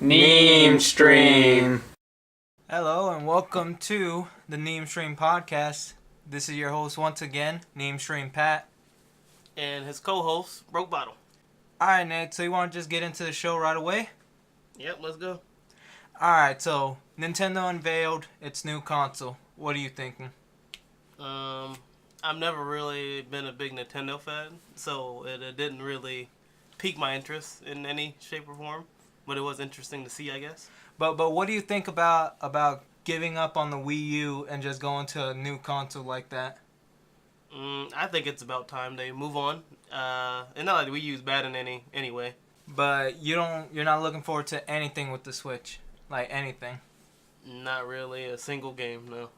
NeamStream. Hello and welcome to the NeamStream Podcast. This is your host once again, NeamStream Pat. And his co-host, Broke Bottle. Alright, Nate, so you want to just get into the show right away? Yep, let's go. Alright, so Nintendo unveiled its new console. What are you thinking? I've never really been a big Nintendo fan, so it didn't really pique my interest in any shape or form. But it was interesting to see, I guess. But what do you think about giving up on the Wii U and just going to a new console like that? I think it's about time they move on. And not like the Wii U is bad in any way. But you're not looking forward to anything with the Switch, like anything. Not really a single game, no.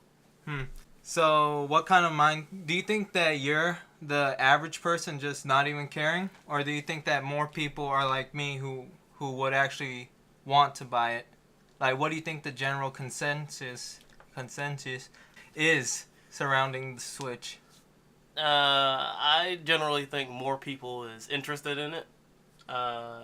So what kind of mind do you think that you're the average person just not even caring, or do you think that more people are like me who would actually want to buy it? Like, what do you think the general consensus is surrounding the Switch? I generally think more people is interested in it. I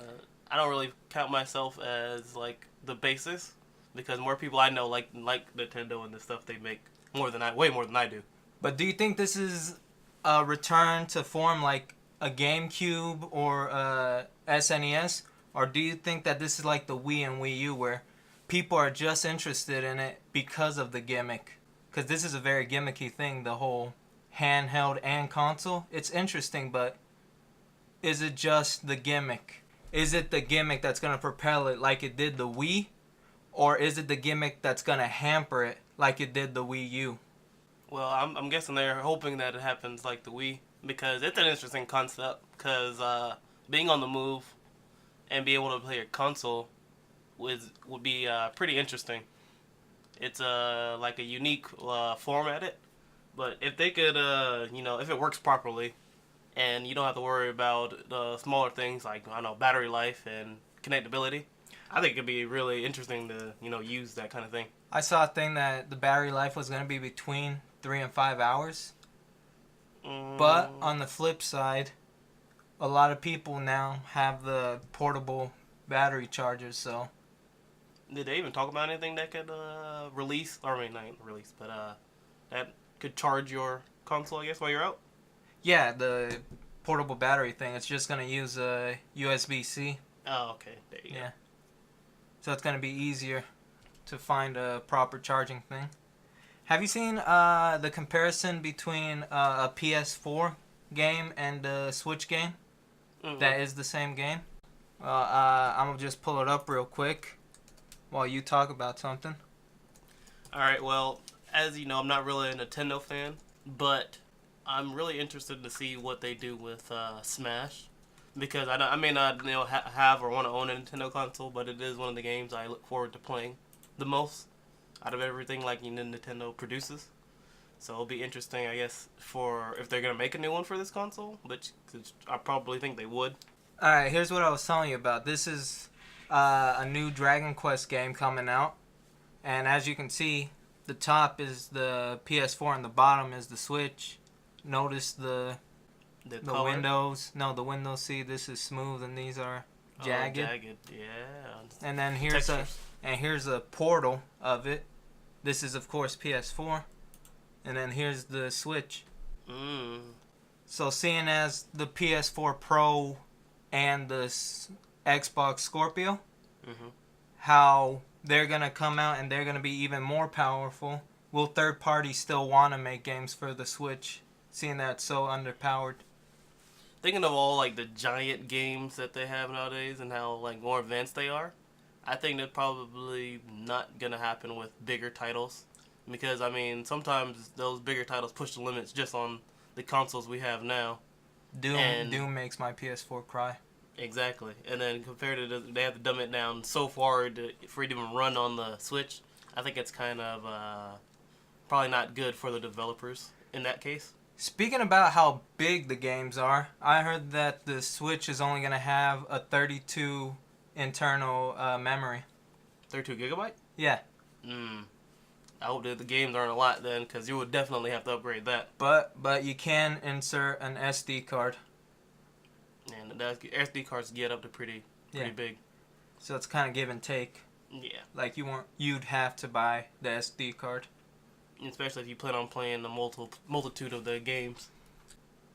don't really count myself as like the basis because more people I know like Nintendo and the stuff they make way more than I do. But do you think this is a return to form like a GameCube or a SNES? Or do you think that this is like the Wii and Wii U where people are just interested in it because of the gimmick? Because this is a very gimmicky thing, the whole handheld and console. It's interesting, but is it just the gimmick? Is it the gimmick that's going to propel it like it did the Wii? Or is it the gimmick that's going to hamper it like it did the Wii U? Well, I'm guessing they're hoping that it happens like the Wii because it's an interesting concept because being on the move and be able to play a console would be pretty interesting. It's like a unique format it, but if they could, if it works properly, and you don't have to worry about the smaller things like battery life and connectability, I think it'd be really interesting to use that kind of thing. I saw a thing that the battery life was going to be between 3 and 5 hours, but on the flip side, a lot of people now have the portable battery chargers, so... Did they even talk about anything that could not release, but that could charge your console, I guess, while you're out? Yeah, the portable battery thing. It's just going to use a USB-C. Oh, okay. There you go. So it's going to be easier to find a proper charging thing. Have you seen the comparison between a PS4 game and a Switch game? Mm-hmm. That is the same game? Well, I'm going to just pull it up real quick while you talk about something. Alright, well, as you know, I'm not really a Nintendo fan, but I'm really interested to see what they do with Smash. Because I may not have or want to own a Nintendo console, but it is one of the games I look forward to playing the most out of everything like Nintendo produces. So it'll be interesting, I guess, for if they're going to make a new one for this console, which I probably think they would. Alright, here's what I was telling you about. This is a new Dragon Quest game coming out. And as you can see, the top is the PS4 and the bottom is the Switch. Notice the windows. No, the windows, see, this is smooth and these are jagged. Oh, jagged, yeah. And then here's a portal of it. This is, of course, PS4. And then here's the Switch. So seeing as the PS4 Pro and the Xbox Scorpio, how they're going to come out and they're going to be even more powerful, will third parties still want to make games for the Switch, seeing that it's so underpowered? Thinking of all like the giant games that they have nowadays and how like more advanced they are, I think that's probably not going to happen with bigger titles. Because, sometimes those bigger titles push the limits just on the consoles we have now. Doom makes my PS4 cry. Exactly. And then compared to they have to dumb it down so far for it to even run on the Switch, I think it's kind of probably not good for the developers in that case. Speaking about how big the games are, I heard that the Switch is only going to have a 32 internal memory. 32 gigabyte? Yeah. I hope that the games aren't a lot then, because you would definitely have to upgrade that. But you can insert an SD card. And the SD cards get up to pretty big. So it's kind of give and take. Yeah. Like you'd have to buy the SD card. Especially if you plan on playing the multitude of the games.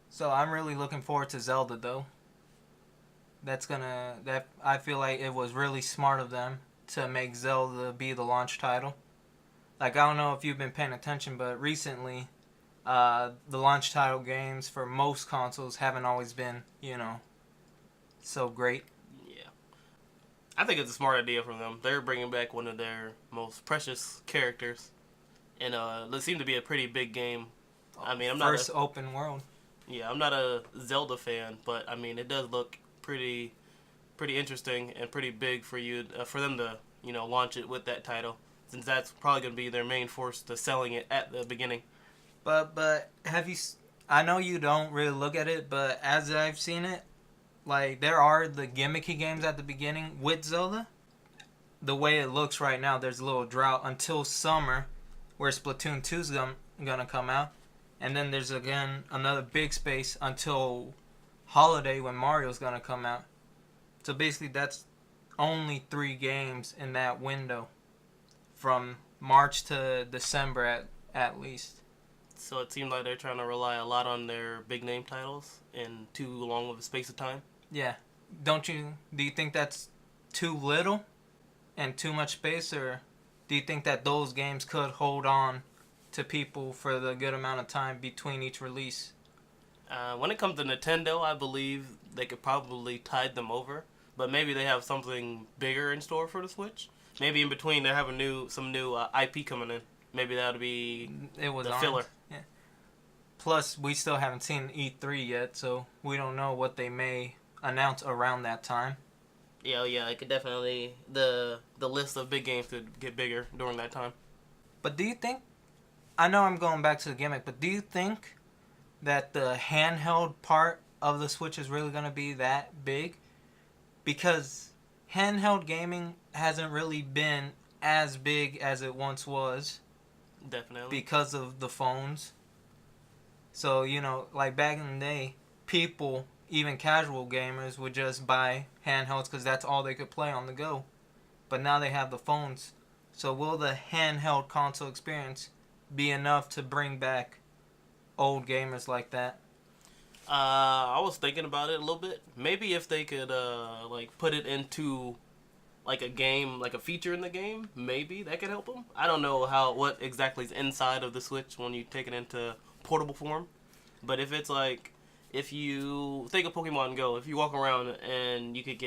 So I'm really looking forward to Zelda though. I feel like it was really smart of them to make Zelda be the launch title. Like, I don't know if you've been paying attention, but recently, the launch title games for most consoles haven't always been, so great. Yeah. I think it's a smart idea from them. They're bringing back one of their most precious characters. And it seemed to be a pretty big game. I mean, First open world. Yeah, I'm not a Zelda fan, but, I mean, it does look pretty interesting and pretty big for them to, launch it with that title. Since that's probably going to be their main force to selling it at the beginning. But have you... I know you don't really look at it, but as I've seen it, like, there are the gimmicky games at the beginning with Zelda. The way it looks right now, there's a little drought until summer, where Splatoon 2's going to come out. And then there's, again, another big space until holiday when Mario's going to come out. So basically, that's only 3 games in that window. From March to December at least. So it seems like they're trying to rely a lot on their big name titles in too long of a space of time. Yeah. Do you think that's too little and too much space, or do you think that those games could hold on to people for the good amount of time between each release? When it comes to Nintendo, I believe they could probably tide them over, but maybe they have something bigger in store for the Switch. Maybe in between they have some new IP coming in. Maybe that'll be the filler. Yeah. Plus, we still haven't seen E3 yet, so we don't know what they may announce around that time. Yeah, it could definitely the list of big games could get bigger during that time. But do you think? I know I'm going back to the gimmick, but do you think that the handheld part of the Switch is really going to be that big? Because handheld gaming hasn't really been as big as it once was. Definitely. Because of the phones. So, like back in the day, people, even casual gamers, would just buy handhelds because that's all they could play on the go. But now they have the phones. So will the handheld console experience be enough to bring back old gamers like that? I was thinking about it a little bit. Maybe if they could put it into like a game, like a feature in the game, maybe that could help them. I don't know what exactly is inside of the Switch when you take it into portable form. But if it's like, if you think of Pokemon Go, if you walk around and you could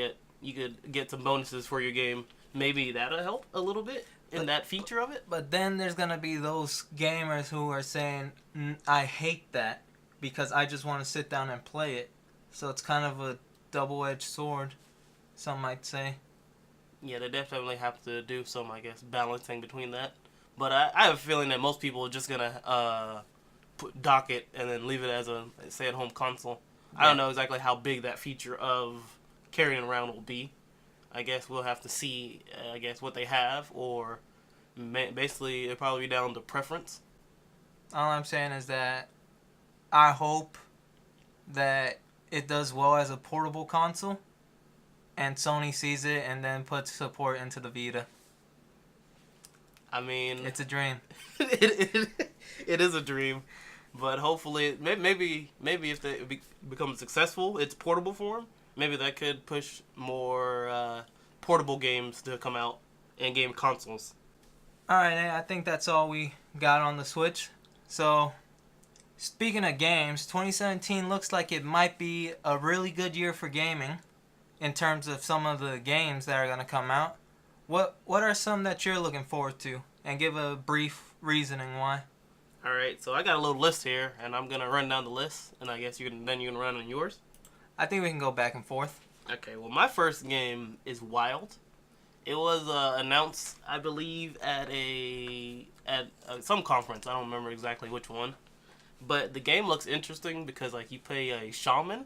get some bonuses for your game, maybe that'll help a little bit in that feature of it. But then there's gonna be those gamers who are saying, I hate that because I just want to sit down and play it. So it's kind of a double-edged sword, some might say. Yeah, they definitely have to do some, I guess, balancing between that. But I have a feeling that most people are just going to dock it and then leave it as a stay-at-home console. Yeah. I don't know exactly how big that feature of carrying around will be. I guess we'll have to see, what they have, or basically it'll probably be down to preference. All I'm saying is that I hope that it does well as a portable console, and Sony sees it and then puts support into the Vita. I mean, it's a dream. It is a dream, but hopefully, maybe if they become successful, it's portable form. Maybe that could push more portable games to come out and game consoles. All right, I think that's all we got on the Switch. So, speaking of games, 2017 looks like it might be a really good year for gaming in terms of some of the games that are going to come out. What are some that you're looking forward to? And give a brief reasoning why. All right, so I got a little list here, and I'm going to run down the list, and I guess you can run on yours. I think we can go back and forth. Okay, well, my first game is Wild. It was announced, I believe, at some conference. I don't remember exactly which one. But the game looks interesting because, like, you play a shaman,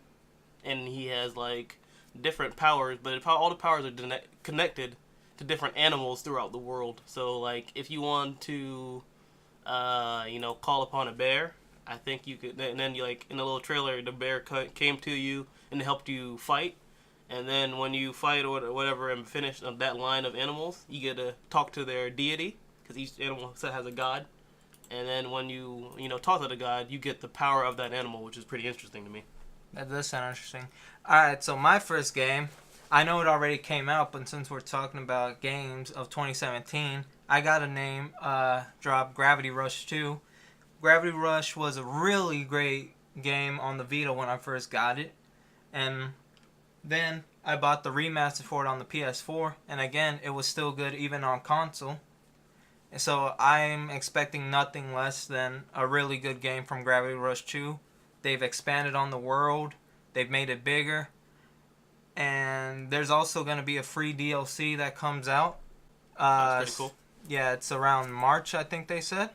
and he has, like, different powers, but all the powers are connected to different animals throughout the world. So, like, if you want to, call upon a bear, I think you could, and then, like, in the little trailer, the bear came to you and helped you fight. And then when you fight or whatever and finish that line of animals, you get to talk to their deity, because each animal has a god. And then when you talk to the god, you get the power of that animal, which is pretty interesting to me. That does sound interesting. Alright, so my first game, I know it already came out, but since we're talking about games of 2017, I got a name drop, Gravity Rush 2. Gravity Rush was a really great game on the Vita when I first got it. And then I bought the remaster for it on the PS4, and again, it was still good even on console. So I'm expecting nothing less than a really good game from Gravity Rush 2. They've expanded on the world. They've made it bigger. And there's also going to be a free DLC that comes out. That's pretty cool. Yeah, it's around March, I think they said.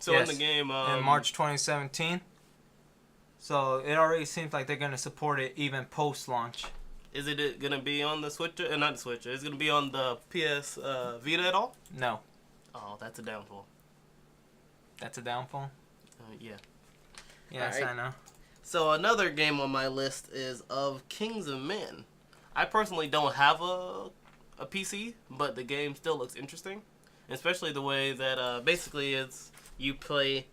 So yes, in the game... in March 2017. So it already seems like they're going to support it even post-launch. Is it going to be on the Switcher? Not the Switcher. Is it going to be on the PS Vita at all? No. Oh, that's a downfall. That's a downfall? Yeah. Yes, right. I know. So another game on my list is of Kings of Men. I personally don't have a PC, but the game still looks interesting. Especially the way that basically it's you play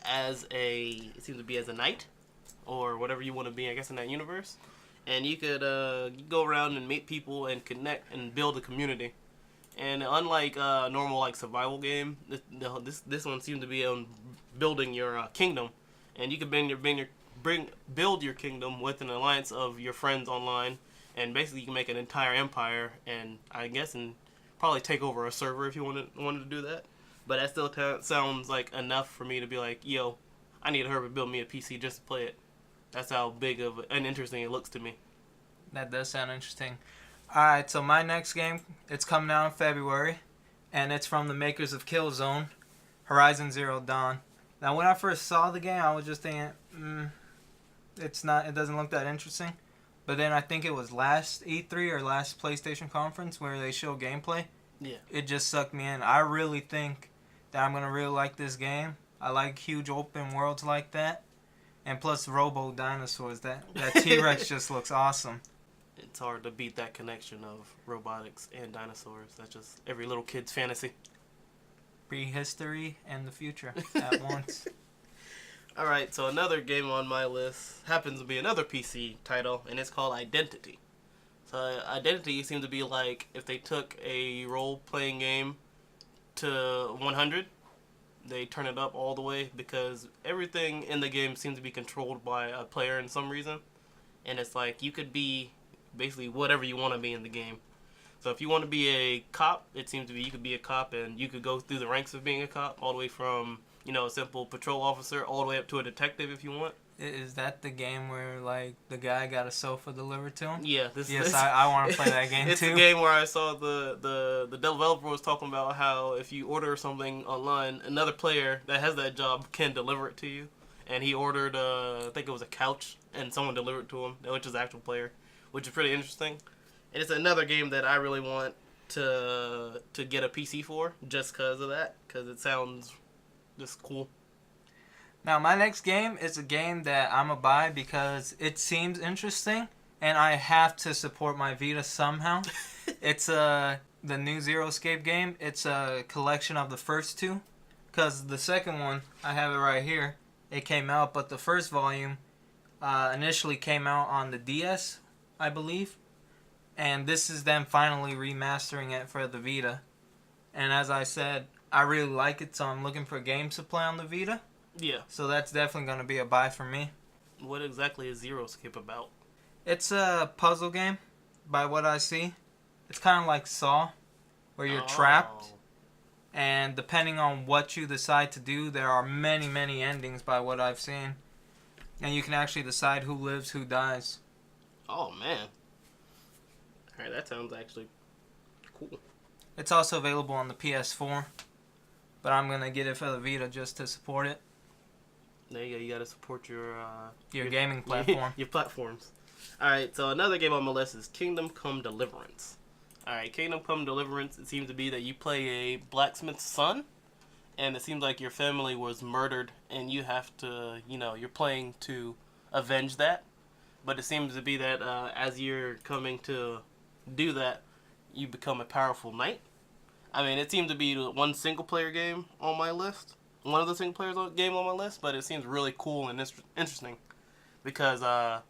as it seems to be as a knight, or whatever you want to be, I guess, in that universe. And you could go around and meet people and connect and build a community. And unlike normal like survival game, this one seems to be on building your kingdom, and you could build your kingdom with an alliance of your friends online, and basically you can make an entire empire, and I guess and probably take over a server if you wanted to do that. But that still sounds like enough for me to be like, yo, I need her to build me a PC just to play it. That's how big of and interesting it looks to me. That does sound interesting. Alright, so my next game, it's coming out in February, and it's from the makers of Killzone, Horizon Zero Dawn. Now, when I first saw the game, I was just thinking, it doesn't look that interesting. But then I think it was last E3 or last PlayStation conference where they showed gameplay. Yeah. It just sucked me in. I really think that I'm going to really like this game. I like huge open worlds like that. And plus robo dinosaurs. That T-Rex just looks awesome. It's hard to beat that connection of robotics and dinosaurs. That's just every little kid's fantasy. Prehistory and the future at once. Alright, so another game on my list happens to be another PC title, and it's called Identity. So Identity seems to be like if they took a role-playing game to 100, they turn it up all the way, because everything in the game seems to be controlled by a player in some reason. And it's like you could be basically whatever you want to be in the game. So if you want to be a cop, it seems to be you could be a cop, and you could go through the ranks of being a cop, all the way from, a simple patrol officer all the way up to a detective if you want. Is that the game where, like, the guy got a sofa delivered to him? Yeah. I want to play that game, it's too. It's the game where I saw the developer was talking about how if you order something online, another player that has that job can deliver it to you. And he ordered, I think it was a couch, and someone delivered it to him, which is the actual player, which is pretty interesting. And it's another game that I really want to get a PC for, just because of that, because it sounds just cool. Now, my next game is a game that I'm going to buy because it seems interesting, and I have to support my Vita somehow. It's the new Zero Escape game. It's a collection of the first two, because the second one, I have it right here. It came out, but the first volume initially came out on the DS, I believe. And this is them finally remastering it for the Vita. And as I said, I really like it, so I'm looking for games to play on the Vita. Yeah. So that's definitely going to be a buy for me. What exactly is Zero Escape about? It's a puzzle game, by what I see. It's kind of like Saw, where you're trapped. And depending on what you decide to do, there are many, many endings by what I've seen. And you can actually decide who lives, who dies. Oh, man. Alright, that sounds actually cool. It's also available on the PS4. But I'm going to get it for the Vita just to support it. There you go. You got to support your gaming platform. Your platforms. Alright, so another game on my list is Kingdom Come Deliverance. Alright, Kingdom Come Deliverance, it seems to be that you play a blacksmith's son. And it seems like your family was murdered, and you have to, you're playing to avenge that. But it seems to be that as you're coming to do that, you become a powerful knight. I mean, it seemed to be the one single player game on my list. One of the single players game on my list, but it seems really cool and interesting because I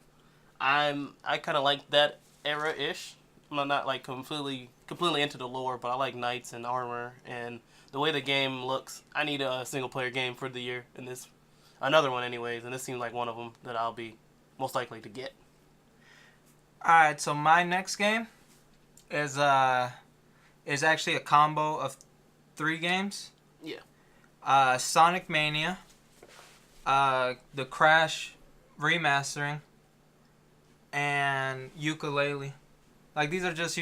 kind of like that era ish. I'm not like completely into the lore, but I like knights and armor and the way the game looks. I need a single player game for the year, and this another one anyways, and this seems like one of them that I'll be most likely to get. All right, so my next game is actually a combo of 3 games. Yeah. Sonic Mania, the Crash remastering, and Yooka-Laylee. Like, these are just,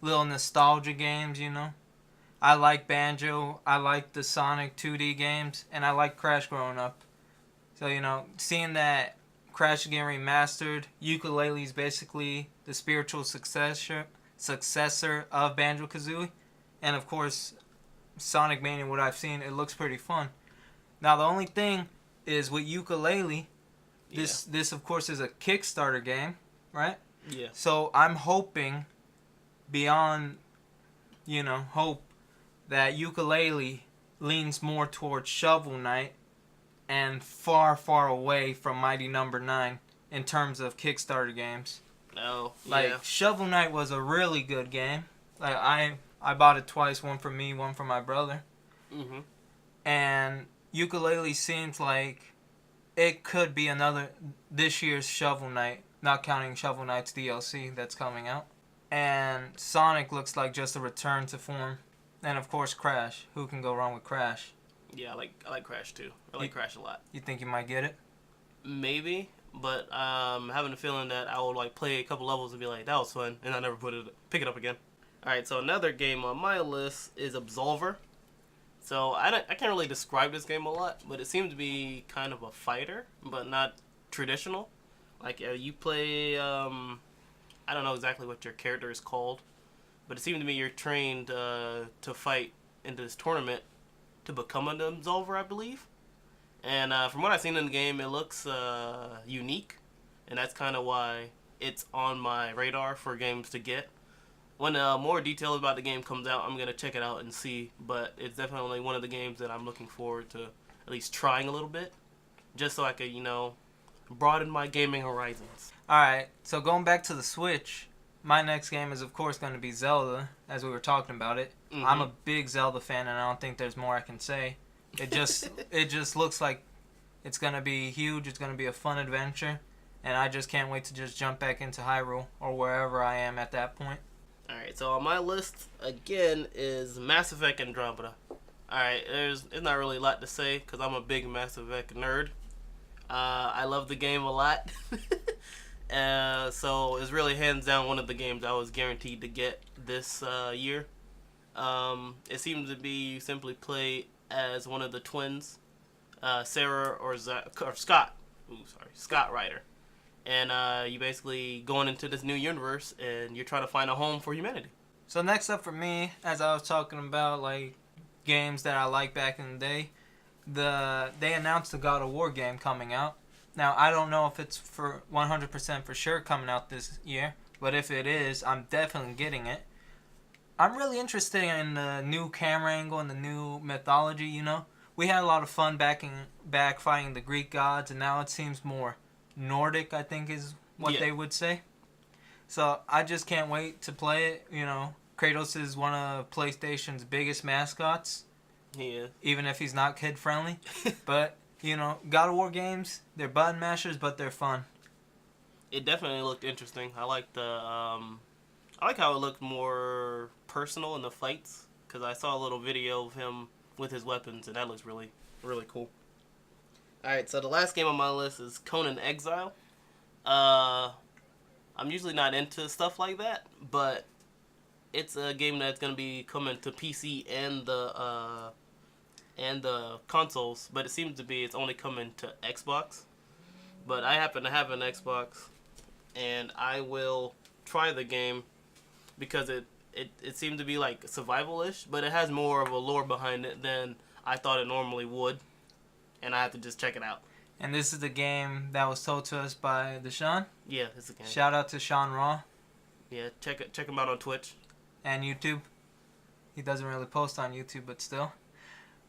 little nostalgia games, I like Banjo, I like the Sonic 2D games, and I like Crash growing up. So, seeing that Crash again remastered, Yooka-Laylee is basically the spiritual successor of Banjo-Kazooie. And, of course, Sonic Mania, what I've seen, it looks pretty fun. Now, the only thing is with Yooka-Laylee, this of course is a Kickstarter game, right? Yeah. So I'm hoping, beyond, hope, that Yooka-Laylee leans more towards Shovel Knight and far, far away from Mighty Number 9 in terms of Kickstarter games. No. Like, Shovel Knight was a really good game. Like, I bought it twice, one for me, one for my brother. Mm-hmm. And Yooka-Laylee seems like it could be this year's Shovel Knight, not counting Shovel Knight's DLC that's coming out. And Sonic looks like just a return to form. And of course Crash. Who can go wrong with Crash? Yeah, I like Crash too. I like Crash a lot. You think you might get it? Maybe, but having a feeling that I will like play a couple levels and be like, that was fun, and I never pick it up again. Alright, so another game on my list is Absolver. So I can't really describe this game a lot, but it seems to be kind of a fighter, but not traditional. Like you play, I don't know exactly what your character is called, but it seems to me you're trained to fight in this tournament to become an Absolver, I believe. And from what I've seen in the game, it looks unique, and that's kind of why it's on my radar for games to get. When more detail about the game comes out, I'm going to check it out and see, but it's definitely one of the games that I'm looking forward to at least trying a little bit, just so I could, broaden my gaming horizons. Alright, so going back to the Switch, my next game is of course going to be Zelda, as we were talking about it. Mm-hmm. I'm a big Zelda fan, and I don't think there's more I can say. It just looks like it's going to be huge, it's going to be a fun adventure, and I just can't wait to just jump back into Hyrule, or wherever I am at that point. Alright, so on my list, again, is Mass Effect Andromeda. Alright, there's not really a lot to say, because I'm a big Mass Effect nerd. I love the game a lot. So it's really hands down one of the games I was guaranteed to get this year. It seems to be you simply play as one of the twins, Sarah or Scott. Scott Ryder. And you basically going into this new universe, and you're trying to find a home for humanity. So next up for me, as I was talking about, like, games that I liked back in the day, they announced the God of War game coming out. Now, I don't know if it's for 100% for sure coming out this year, but if it is, I'm definitely getting it. I'm really interested in the new camera angle and the new mythology, We had a lot of fun back fighting the Greek gods, and now it seems more Nordic, I think is what they would say. So I just can't wait to play it. Kratos is one of PlayStation's biggest mascots. He is. Even if he's not kid friendly. But, God of War games, they're button mashers, but they're fun. It definitely looked interesting. I like how it looked more personal in the fights, because I saw a little video of him with his weapons, and that looks really, really cool. Alright, so the last game on my list is Conan Exile. I'm usually not into stuff like that, but it's a game that's going to be coming to PC and the consoles, but it seems to be it's only coming to Xbox. But I happen to have an Xbox, and I will try the game because it seemed to be like survival-ish, but it has more of a lore behind it than I thought it normally would. And I have to just check it out. And this is the game that was told to us by Deshaun. Yeah, it's a game. Shout out to Sean Raw. Yeah, check him out on Twitch. And YouTube. He doesn't really post on YouTube, but still.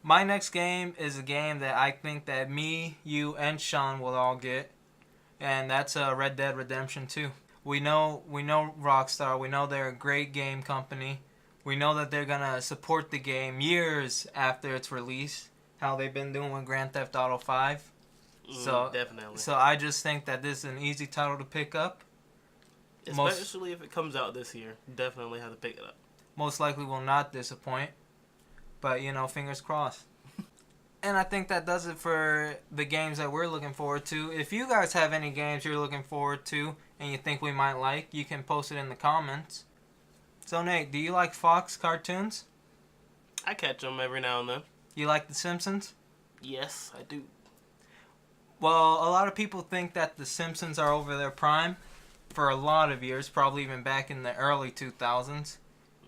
My next game is a game that I think that me, you, and Sean will all get. And that's Red Dead Redemption 2. We know Rockstar. We know they're a great game company. We know that they're going to support the game years after its release. How they've been doing with Grand Theft Auto 5. Definitely. So I just think that this is an easy title to pick up. Especially if it comes out this year. Definitely have to pick it up. Most likely will not disappoint. But, fingers crossed. And I think that does it for the games that we're looking forward to. If you guys have any games you're looking forward to and you think we might like, you can post it in the comments. So, Nate, do you like Fox cartoons? I catch them every now and then. You like The Simpsons? Yes, I do. Well, a lot of people think that The Simpsons are over their prime for a lot of years, probably even back in the early 2000s.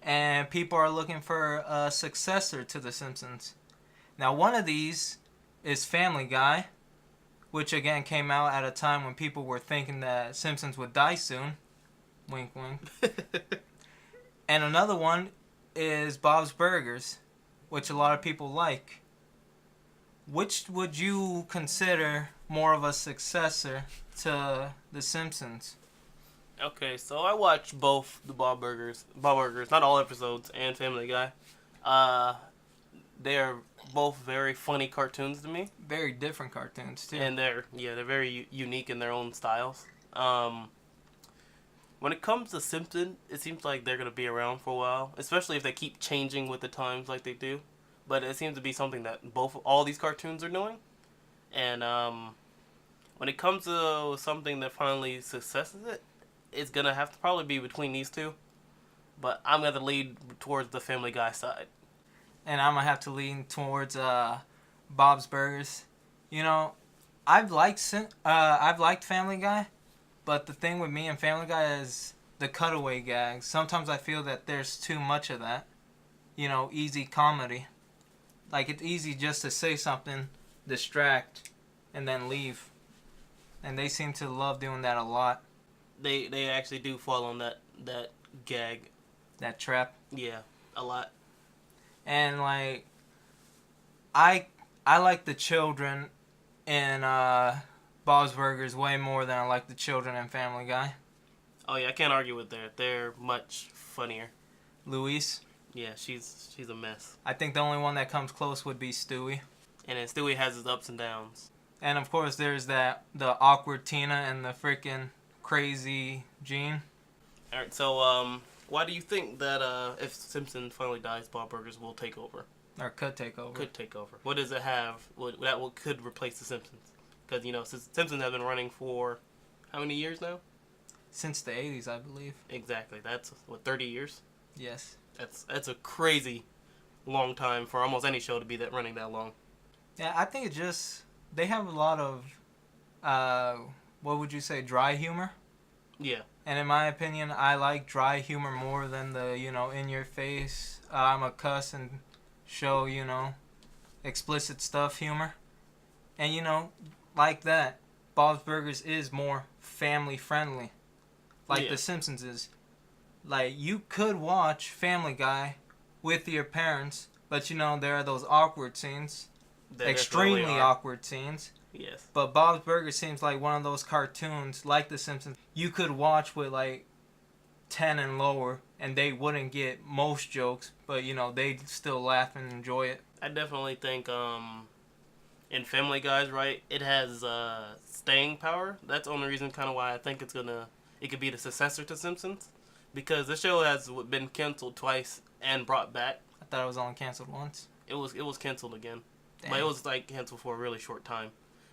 And people are looking for a successor to The Simpsons. Now, one of these is Family Guy, which again came out at a time when people were thinking that Simpsons would die soon. Wink, wink. And another one is Bob's Burgers, which a lot of people like. Which would you consider more of a successor to The Simpsons? Okay, so I watch both the Bob Burgers, not all episodes, and Family Guy. They are both very funny cartoons to me. Very different cartoons too. And they're very unique in their own styles. When it comes to Simpsons, it seems like they're gonna be around for a while, especially if they keep changing with the times like they do. But it seems to be something that all these cartoons are doing. And when it comes to something that finally successes it, it's gonna have to probably be between these two. But I'm gonna lead towards the Family Guy side. And I'm gonna have to lean towards Bob's Burgers. I've liked Family Guy, but the thing with me and Family Guy is the cutaway gags. Sometimes I feel that there's too much of that. Easy comedy. Like, it's easy just to say something, distract, and then leave. And they seem to love doing that a lot. They actually do fall on that gag. That trap. Yeah, a lot. And, like, I like the children in Bob's Burgers way more than I like the children in Family Guy. Oh, yeah, I can't argue with that. They're much funnier. Louise. Yeah, she's a mess. I think the only one that comes close would be Stewie. And then Stewie has his ups and downs. And, of course, there's the awkward Tina and the freaking crazy Gene. All right, so why do you think that if Simpson finally dies, Bob Burgers will take over? Or could take over. Could take over. What does it have that could replace the Simpsons? Because, Simpsons have been running for how many years now? Since the 80s, I believe. Exactly. That's, 30 years? Yes. That's a crazy long time for almost any show to be running that long. Yeah, I think they have a lot of, what would you say, dry humor? Yeah. And in my opinion, I like dry humor more than the, in your face, I'm a cuss and show, explicit stuff humor. And, like that, Bob's Burgers is more family friendly. Like The Simpsons is. Like, you could watch Family Guy with your parents, but, there are those awkward scenes. Extremely awkward scenes. Yes. But Bob's Burgers seems like one of those cartoons, like The Simpsons, you could watch with, 10 and lower, and they wouldn't get most jokes, but, they'd still laugh and enjoy it. I definitely think, in Family Guy's right, it has staying power. That's the only reason kind of why I think it could be the successor to Simpsons. Because the show has been canceled twice and brought back. I thought it was only canceled once. It was canceled again. Damn. But it was canceled for a really short time.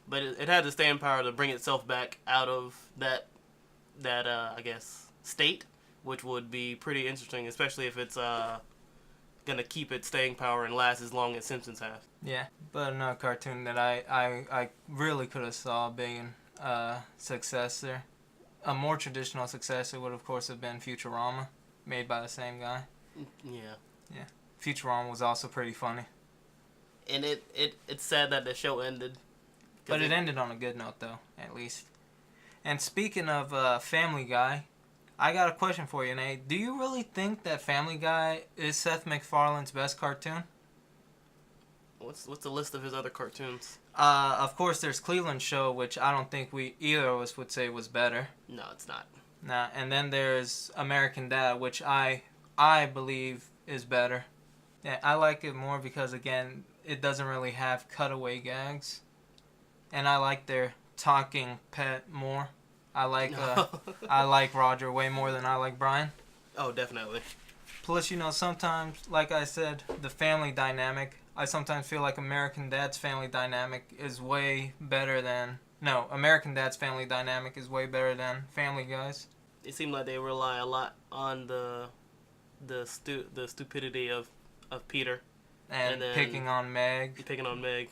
But it had the staying power to bring itself back out of that I guess state, which would be pretty interesting, especially if it's gonna keep its staying power and last as long as Simpsons have. Yeah, but another cartoon that I really could have saw being a successor. A more traditional successor would, of course, have been Futurama, made by the same guy. Yeah. Yeah. Futurama was also pretty funny. And it's sad that the show ended. But it ended on a good note, though, at least. And speaking of Family Guy, I got a question for you, Nate. Do you really think that Family Guy is Seth MacFarlane's best cartoon? What's the list of his other cartoons? Of course, there's Cleveland Show, which I don't think either of us would say was better. No, it's not. Nah, and then there's American Dad, which I believe is better. Yeah, I like it more because, again, it doesn't really have cutaway gags. And I like their talking pet more. I like Roger way more than I like Brian. Oh, definitely. Plus, sometimes, like I said, the family dynamic, I sometimes feel like American Dad's family dynamic is way better than... No, American Dad's family dynamic is way better than Family Guy's. It seemed like they rely a lot on the stupidity of Peter. And picking on Meg. Picking on Meg.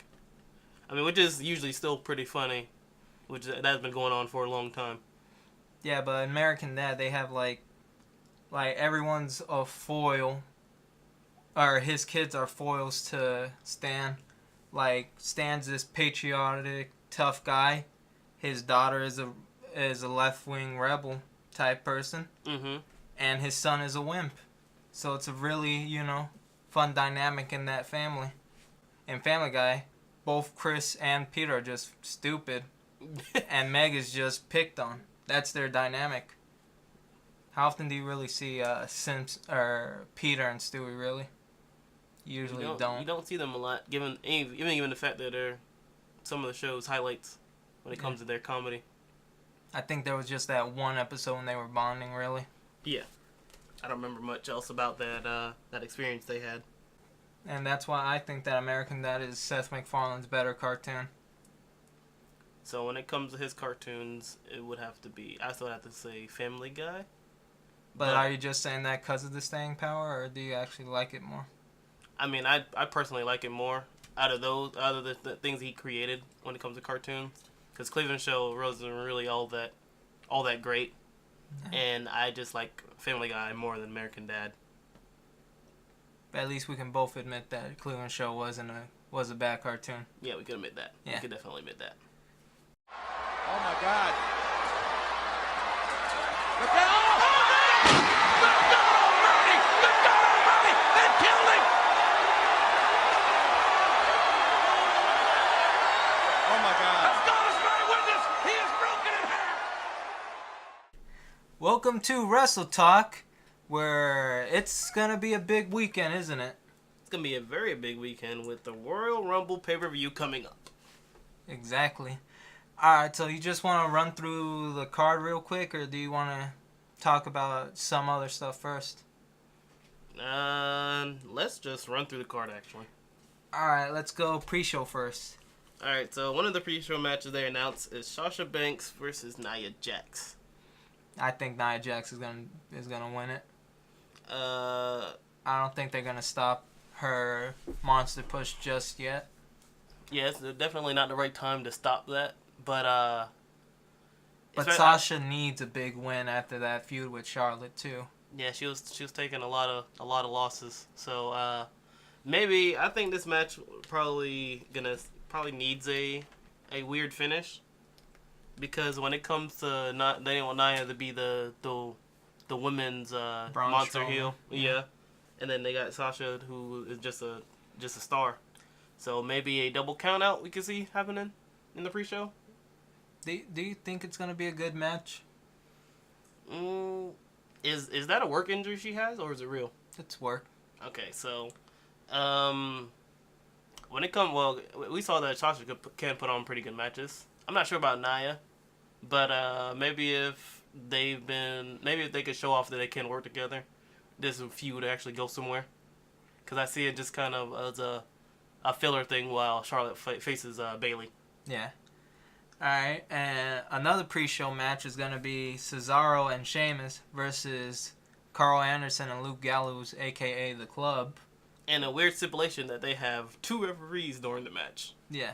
I mean, which is usually still pretty funny. Which that's been going on for a long time. Yeah, but American Dad, they have like everyone's a foil, or his kids are foils to Stan. Like Stan's this patriotic, tough guy. His daughter is a left-wing rebel type person. Mm-hmm. And his son is a wimp. So it's a really fun dynamic in that family. In Family Guy, both Chris and Peter are just stupid. And Meg is just picked on. That's their dynamic. How often do you really see Peter and Stewie, really? You usually don't. You don't see them a lot, given the fact that they're some of the show's highlights when it comes to their comedy. I think there was just that one episode when they were bonding, really. Yeah. I don't remember much else about that experience they had. And that's why I think that American Dad is Seth MacFarlane's better cartoon. So when it comes to his cartoons, it would have to be... I still have to say Family Guy. But are you just saying that because of the staying power, or do you actually like it more? I mean, I personally like it more out of the things he created when it comes to cartoons. Because Cleveland Show wasn't really all that great. Yeah. And I just like Family Guy more than American Dad. But at least we can both admit that Cleveland Show was a bad cartoon. Yeah, we could admit that. Yeah. We could definitely admit that. Oh my God! Look at Almighty! They killed him! Oh my God! As God is my witness, he is broken in half. Welcome to WrestleTalk, where it's gonna be a big weekend, isn't it? It's gonna be a very big weekend with the Royal Rumble pay-per-view coming up. Exactly. Alright, so you just want to run through the card real quick, or do you want to talk about some other stuff first? Let's just run through the card, actually. Alright, let's go pre-show first. Alright, so one of the pre-show matches they announced is Sasha Banks versus Nia Jax. I think Nia Jax is gonna win it. I don't think they're gonna stop her monster push just yet. Yeah, it's definitely not the right time to stop that. But Sasha needs a big win after that feud with Charlotte too. Yeah, she was taking a lot of losses. So maybe I think this match probably needs a weird finish, because when it comes to they want Nia to be the women's monster heel. Yeah. And then they got Sasha, who is just a star. So maybe a double count out we can see happening in the pre-show. Do you think it's gonna be a good match? Is that a work injury she has, or is it real? It's work. Okay, so when it comes, we saw that Sasha can put on pretty good matches. I'm not sure about Nia, but maybe if they could show off that they can work together, this feud would actually go somewhere. Because I see it just kind of as a filler thing while Charlotte faces Bayley. Yeah. Alright, and another pre-show match is going to be Cesaro and Sheamus versus Carl Anderson and Luke Gallows, a.k.a. The Club. And a weird stipulation that they have 2 referees during the match. Yeah.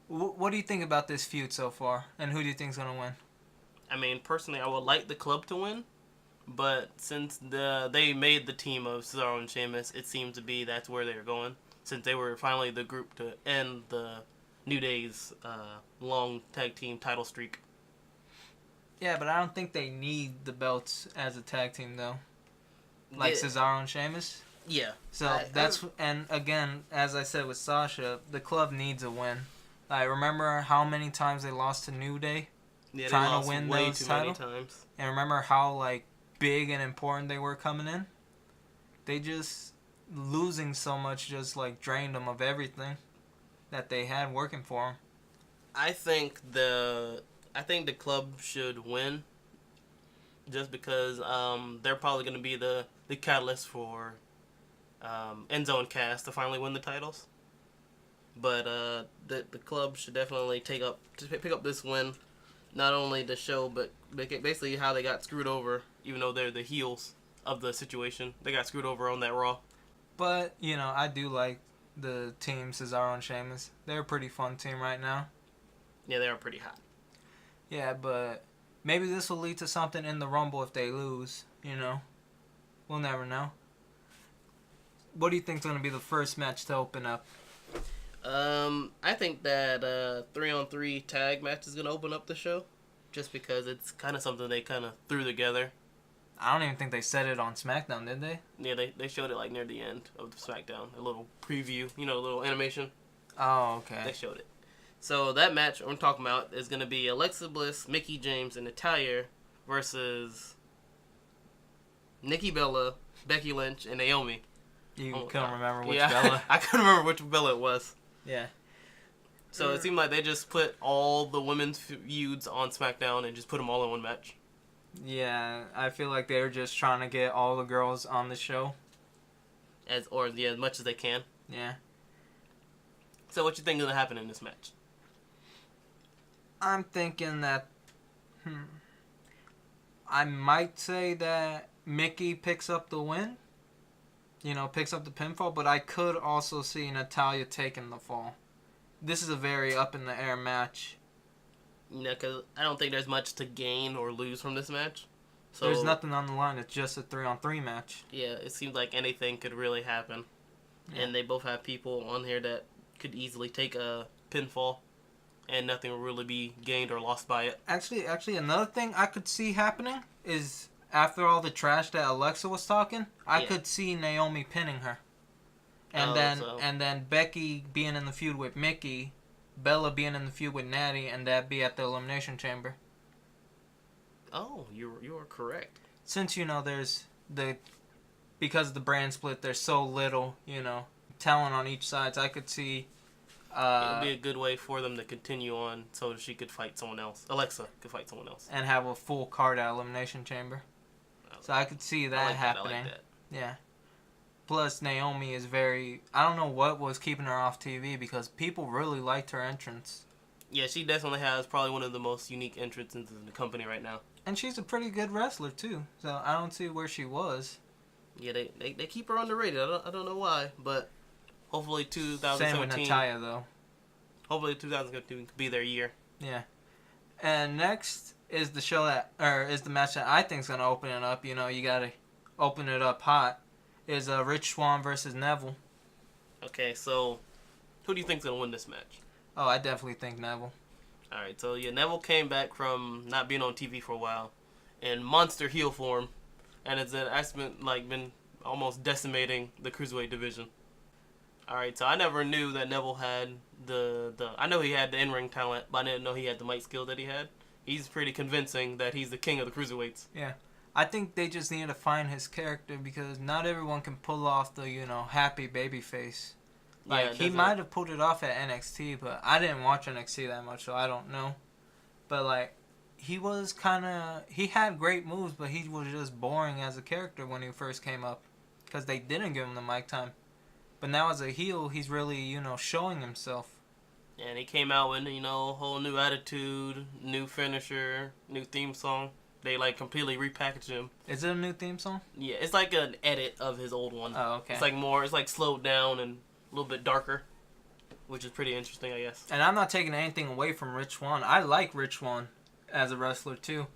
What do you think about this feud so far? And who do you think is going to win? I mean, personally, I would like The Club to win. But since they made the team of Cesaro and Sheamus, it seems to be that's where they're going. Since they were finally the group to end the New Day's long tag team title streak. Yeah, but I don't think they need the belts as a tag team though. Like Cesaro and Sheamus. Yeah. So and again, as I said with Sasha, the club needs a win. I remember how many times they lost to New Day, trying to win those titles. Times. And remember how like big and important they were coming in. They just losing so much just like drained them of everything that they had working for them. I think the club should win, just because they're probably going to be the catalyst for Enzo and Cass to finally win the titles. But the club should definitely pick up this win, not only to show, but basically how they got screwed over. Even though they're the heels of the situation, they got screwed over on that Raw. But I do like the team Cesaro and Sheamus. They're a pretty fun team right now. Yeah, they are pretty hot. Yeah, but maybe this will lead to something in the Rumble if they lose. We'll never know. What do you think is going to be the first match to open up? I think that 3-on-3 tag match is going to open up the show, just because it's kind of something they kind of threw together. I don't even think they said it on SmackDown, did they? Yeah, they showed it like near the end of the SmackDown, a little preview, a little animation. Oh, okay. They showed it. So that match I'm talking about is going to be Alexa Bliss, Mickie James, and Natalya versus Nikki Bella, Becky Lynch, and Naomi. You couldn't remember which Bella? I couldn't remember which Bella it was. Yeah. So it seemed like they just put all the women's feuds on SmackDown and just put them all in one match. Yeah, I feel like they're just trying to get all the girls on the show. As much as they can. Yeah. So what you think is going to happen in this match? I'm thinking that... I might say that Mickie picks up the win. Picks up the pinfall, but I could also see Natalya taking the fall. This is a very up-in-the-air match. Because I don't think there's much to gain or lose from this match. So there's nothing on the line. It's just a 3-on-3 match. Yeah, it seems like anything could really happen. Yeah. And they both have people on here that could easily take a pinfall, and nothing will really be gained or lost by it. Actually, another thing I could see happening is after all the trash that Alexa was talking, I could see Naomi pinning her. And then Becky being in the feud with Mickie, Bella being in the feud with Natty, and that be at the Elimination Chamber. Oh, you are correct. Since there's because of the brand split, there's so little talent on each side. So I could see. It would be a good way for them to continue on, so she could fight someone else. Alexa could fight someone else, and have a full card at Elimination Chamber. So I could see that happening. I like that. Yeah. Plus, Naomi is I don't know what was keeping her off TV, because people really liked her entrance. Yeah, she definitely has probably one of the most unique entrances in the company right now. And she's a pretty good wrestler, too. So I don't see where she was. Yeah, they keep her underrated. I don't know why, but hopefully 2017... Same with Natalya, though. Hopefully 2017 could be their year. Yeah. And next is the match that I think is going to open it up. You got to open it up hot. Is Rich Swann versus Neville. Okay, so who do you think is going to win this match? Oh, I definitely think Neville. All right, so Neville came back from not being on TV for a while in monster heel form, and it's been almost decimating the cruiserweight division. All right, so I never knew that Neville had I know he had the in-ring talent, but I didn't know he had the mic skill that he had. He's pretty convincing that he's the king of the cruiserweights. Yeah. I think they just need to find his character, because not everyone can pull off the, happy baby face. Like, he might have pulled it off at NXT, but I didn't watch NXT that much, so I don't know. But, he was he had great moves, but he was just boring as a character when he first came up, because they didn't give him the mic time. But now as a heel, he's really, showing himself. And he came out with, whole new attitude, new finisher, new theme song. They, completely repackaged him. Is it a new theme song? Yeah, it's like an edit of his old one. Oh, okay. It's slowed down and a little bit darker, which is pretty interesting, I guess. And I'm not taking anything away from Rich Swann. I like Rich Swann as a wrestler, too.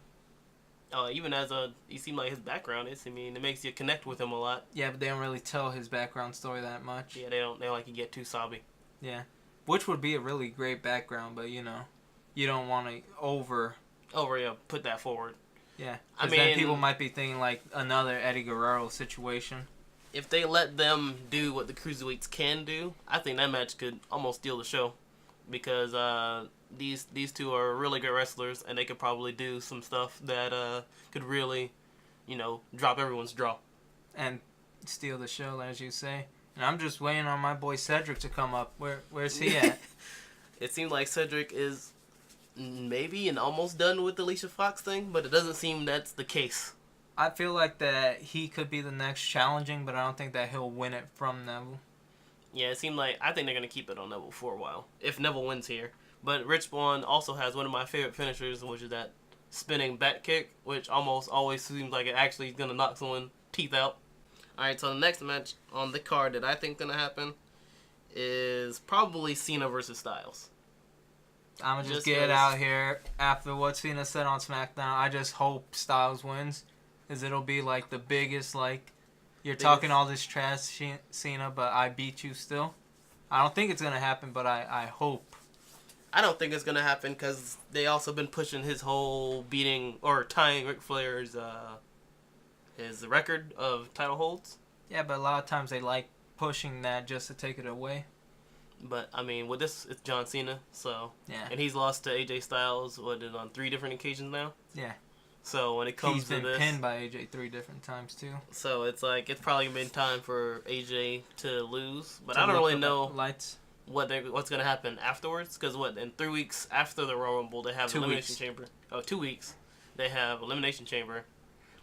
Even he seemed like his background it makes you connect with him a lot. Yeah, but they don't really tell his background story that much. Yeah, they don't like to get too sobby. Yeah. which would be a really great background, but you don't want to put that forward. Yeah, because then people might be thinking like another Eddie Guerrero situation. If they let them do what the cruiserweights can do, I think that match could almost steal the show, because these two are really good wrestlers, and they could probably do some stuff that could really, drop everyone's jaw. And steal the show, as you say. And I'm just waiting on my boy Cedric to come up. Where's he at? It seems like Cedric is maybe and almost done with the Alicia Fox thing, but it doesn't seem that's the case. I feel like that he could be the next challenging, but I don't think that he'll win it from Neville. Yeah, it seemed like I think they're gonna keep it on Neville for a while if Neville wins here. But Rich Swann also has one of my favorite finishers, which is that spinning back kick, which almost always seems like it actually is gonna knock someone's teeth out. All right, so the next match on the card that I think gonna happen is probably Cena versus Styles. I'm gonna just get it out here after what Cena said on SmackDown. I just hope Styles wins, because it'll be like the biggest, like, you're talking all this trash, Cena, but I beat you still. I don't think it's gonna happen, but I hope. I don't think it's gonna happen, because they also been pushing his whole beating or tying Ric Flair's his record of title holds. Yeah, but a lot of times they like pushing that just to take it away. But, I mean, with this, it's John Cena, so... Yeah. And he's lost to AJ Styles, on 3 different occasions now? Yeah. So, when it comes to this... He's been pinned by AJ 3 different times, too. So, it's like, it's probably been time for AJ to lose. But I don't really know what's going to happen afterwards. Because, in 3 weeks after the Royal Rumble, they have Elimination Chamber. Oh, 2 weeks. They have Elimination Chamber,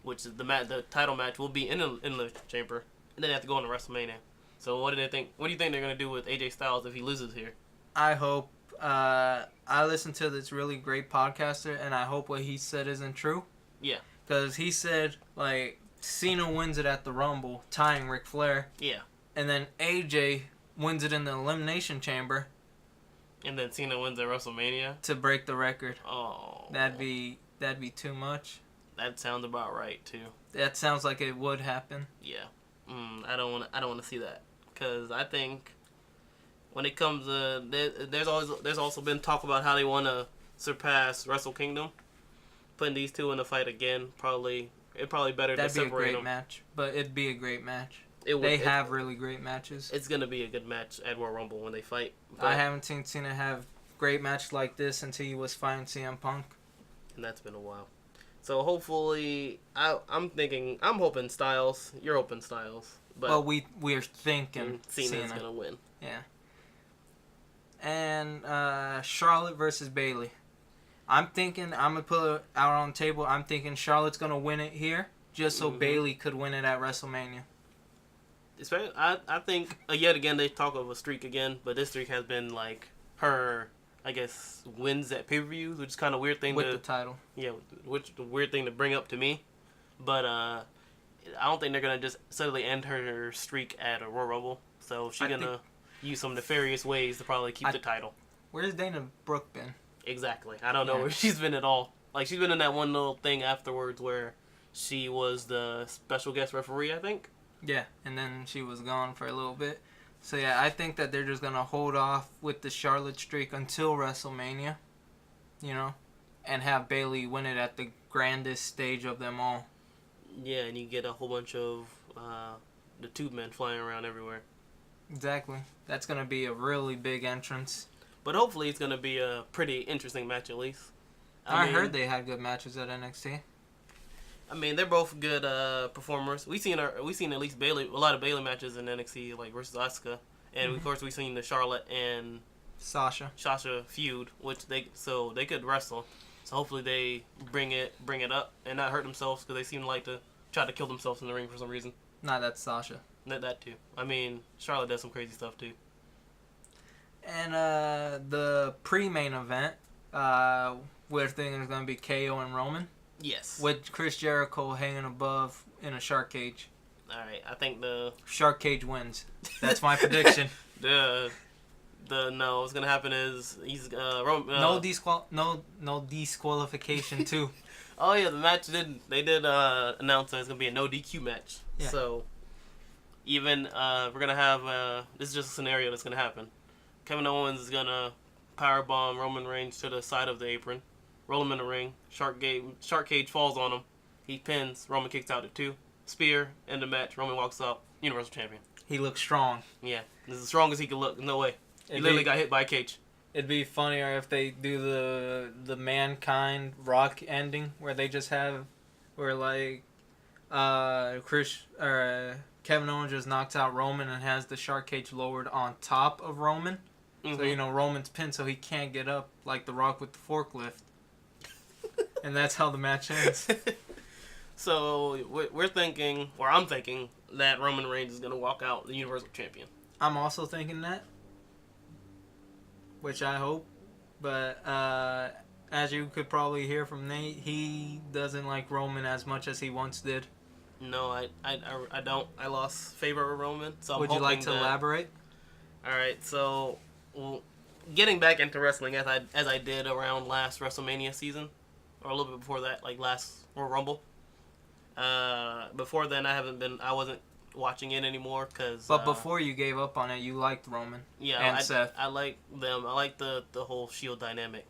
which is the title match will be in the Elimination Chamber. And then they have to go into WrestleMania. So what do you think they're going to do with AJ Styles if he loses here? I hope, I listened to this really great podcaster, and I hope what he said isn't true. Yeah. Because he said, like, Cena wins it at the Rumble, tying Ric Flair. Yeah. And then AJ wins it in the Elimination Chamber. And then Cena wins at WrestleMania? To break the record. Oh. That'd be too much. That sounds about right, too. That sounds like it would happen. Yeah. I don't want to see that. Because I think when it comes to... There's also been talk about how they want to surpass Wrestle Kingdom. Putting these two in a fight again, it'd probably better to separate them. That'd be a great match. But it'd be a great match. They have really great matches. It's going to be a good match at Royal Rumble when they fight. But I haven't seen Cena have great match like this until he was fighting CM Punk. And that's been a while. So hopefully, I'm hoping Styles. You're hoping Styles. But we're thinking Cena's gonna win. Yeah. And Charlotte versus Bayley. I'm gonna put it out on the table. I'm thinking Charlotte's gonna win it here, just so Bayley could win it at WrestleMania. I think yet again they talk of a streak again, but this streak has been like her, I guess, wins at pay-per-views, which is kind of weird thing with the title. Yeah, which the weird thing to bring up to me, but I don't think they're gonna just suddenly end her streak at a Royal Rumble. So she's gonna use some nefarious ways to probably keep the title. Where's Dana Brooke been? Exactly. I don't know where she's been at all. Like, she's been in that one little thing afterwards where she was the special guest referee, I think. Yeah, and then she was gone for a little bit. So yeah, I think that they're just gonna hold off with the Charlotte streak until WrestleMania, and have Bayley win it at the grandest stage of them all. Yeah, and you get a whole bunch of the Tube Men flying around everywhere. Exactly. That's going to be a really big entrance. But hopefully it's going to be a pretty interesting match at least. I heard they had good matches at NXT. I mean, they're both good performers. We've seen at least a lot of Bayley matches in NXT, like versus Asuka. And of course we've seen the Charlotte and Sasha feud, which they could wrestle. So hopefully they bring it up and not hurt themselves, because they seem to like to try to kill themselves in the ring for some reason. Nah, that's Sasha. Not that too. I mean, Charlotte does some crazy stuff too. And the pre-main event, we're thinking it's going to be KO and Roman. Yes. With Chris Jericho hanging above in a shark cage. All right, I think the shark cage wins. That's my prediction. What's gonna happen is he's no disqualification too. Oh yeah, the match they did announce that it's gonna be a no DQ match. Yeah. So even we're gonna have this is just a scenario that's gonna happen. Kevin Owens is gonna powerbomb Roman Reigns to the side of the apron, roll him in the ring. Shark cage falls on him. He pins. Roman kicks out at 2. Spear, end the match. Roman walks out. Universal Champion. He looks strong. Yeah, this is the strongest he could look. No way. He literally got hit by a cage. It'd be funnier if they do the Mankind Rock ending where they just have where like Kevin Owens just knocks out Roman and has the shark cage lowered on top of Roman. Mm-hmm. So Roman's pinned so he can't get up like The Rock with the forklift. And that's how the match ends. So we're thinking, or I'm thinking, that Roman Reigns is gonna walk out the Universal Champion. I'm also thinking that. Which I hope. But as you could probably hear from Nate, he doesn't like Roman as much as he once did. No, I don't. I lost favor with Roman. So Would you like to elaborate? All right, so getting back into wrestling as I did around last WrestleMania season, or a little bit before that, like last Royal Rumble. Before then, I wasn't watching it anymore because. But before you gave up on it, you liked Roman. Yeah, and Seth. I like them. I like the whole Shield dynamic.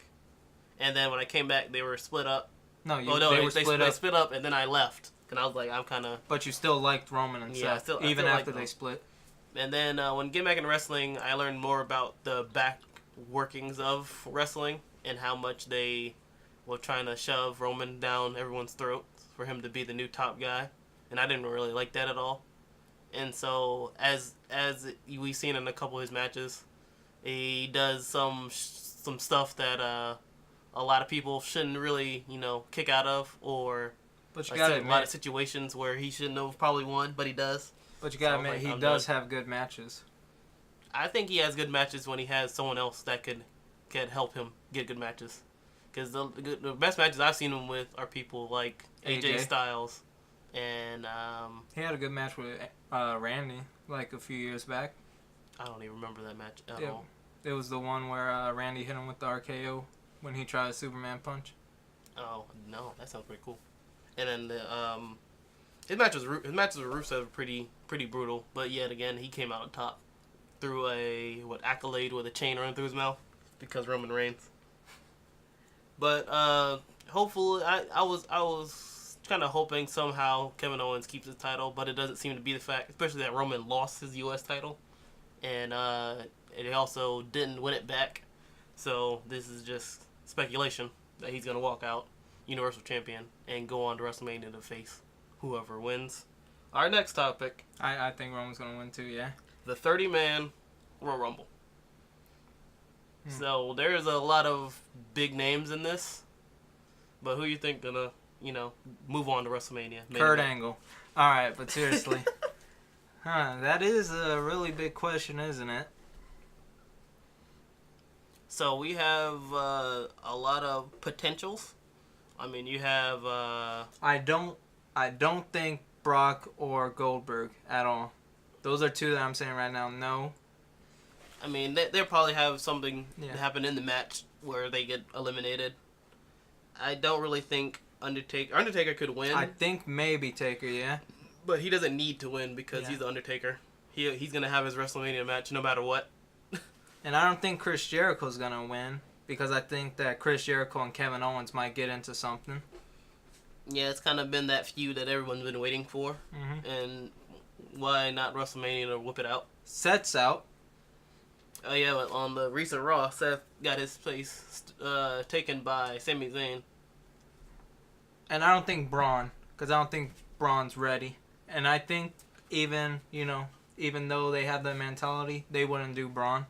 And then when I came back, they were split up. No, they were split up. They split up, and then I left. And I was like, I'm kind of. But you still liked Roman and Seth, even after they split. And then when getting back into wrestling, I learned more about the back workings of wrestling and how much they were trying to shove Roman down everyone's throat for him to be the new top guy. And I didn't really like that at all. And so, as we've seen in a couple of his matches, he does some stuff that a lot of people shouldn't really, kick out of, or but you gotta admit, a lot of situations where he shouldn't have probably won, but he does. But you gotta admit, he does have good matches. I think he has good matches when he has someone else that could help him get good matches. Because the best matches I've seen him with are people like AJ Styles. And he had a good match with Randy like a few years back. I don't even remember that match at all. It was the one where Randy hit him with the RKO when he tried a Superman punch. Oh no, that sounds pretty cool. And then his matches with Rusev were pretty brutal, but yet again he came out on top through a accolade with a chain running through his mouth because Roman Reigns. But hopefully I was kind of hoping somehow Kevin Owens keeps his title, but it doesn't seem to be the fact, especially that Roman lost his U.S. title, and he also didn't win it back. So this is just speculation that he's going to walk out Universal Champion and go on to WrestleMania to face whoever wins. Our next topic. I think Roman's going to win too, yeah. The 30-man Royal Rumble. So there's a lot of big names in this, but who you think going to move on to WrestleMania? Kurt Angle. All right, but seriously. That is a really big question, isn't it? So we have a lot of potentials. I mean, you have... I don't think Brock or Goldberg at all. Those are two that I'm saying right now, no. I mean, they'll probably have something happen in the match where they get eliminated. I don't really think Undertaker could win. I think maybe Taker, yeah. But he doesn't need to win because he's the Undertaker. He's going to have his WrestleMania match no matter what. And I don't think Chris Jericho's going to win because I think that Chris Jericho and Kevin Owens might get into something. Yeah, it's kind of been that feud that everyone's been waiting for. Mm-hmm. And why not WrestleMania to whip it out? Seth's out. Oh, yeah, but on the recent Raw, Seth got his place taken by Sami Zayn. And I don't think Braun, because I don't think Braun's ready. And I think even though they have that mentality, they wouldn't do Braun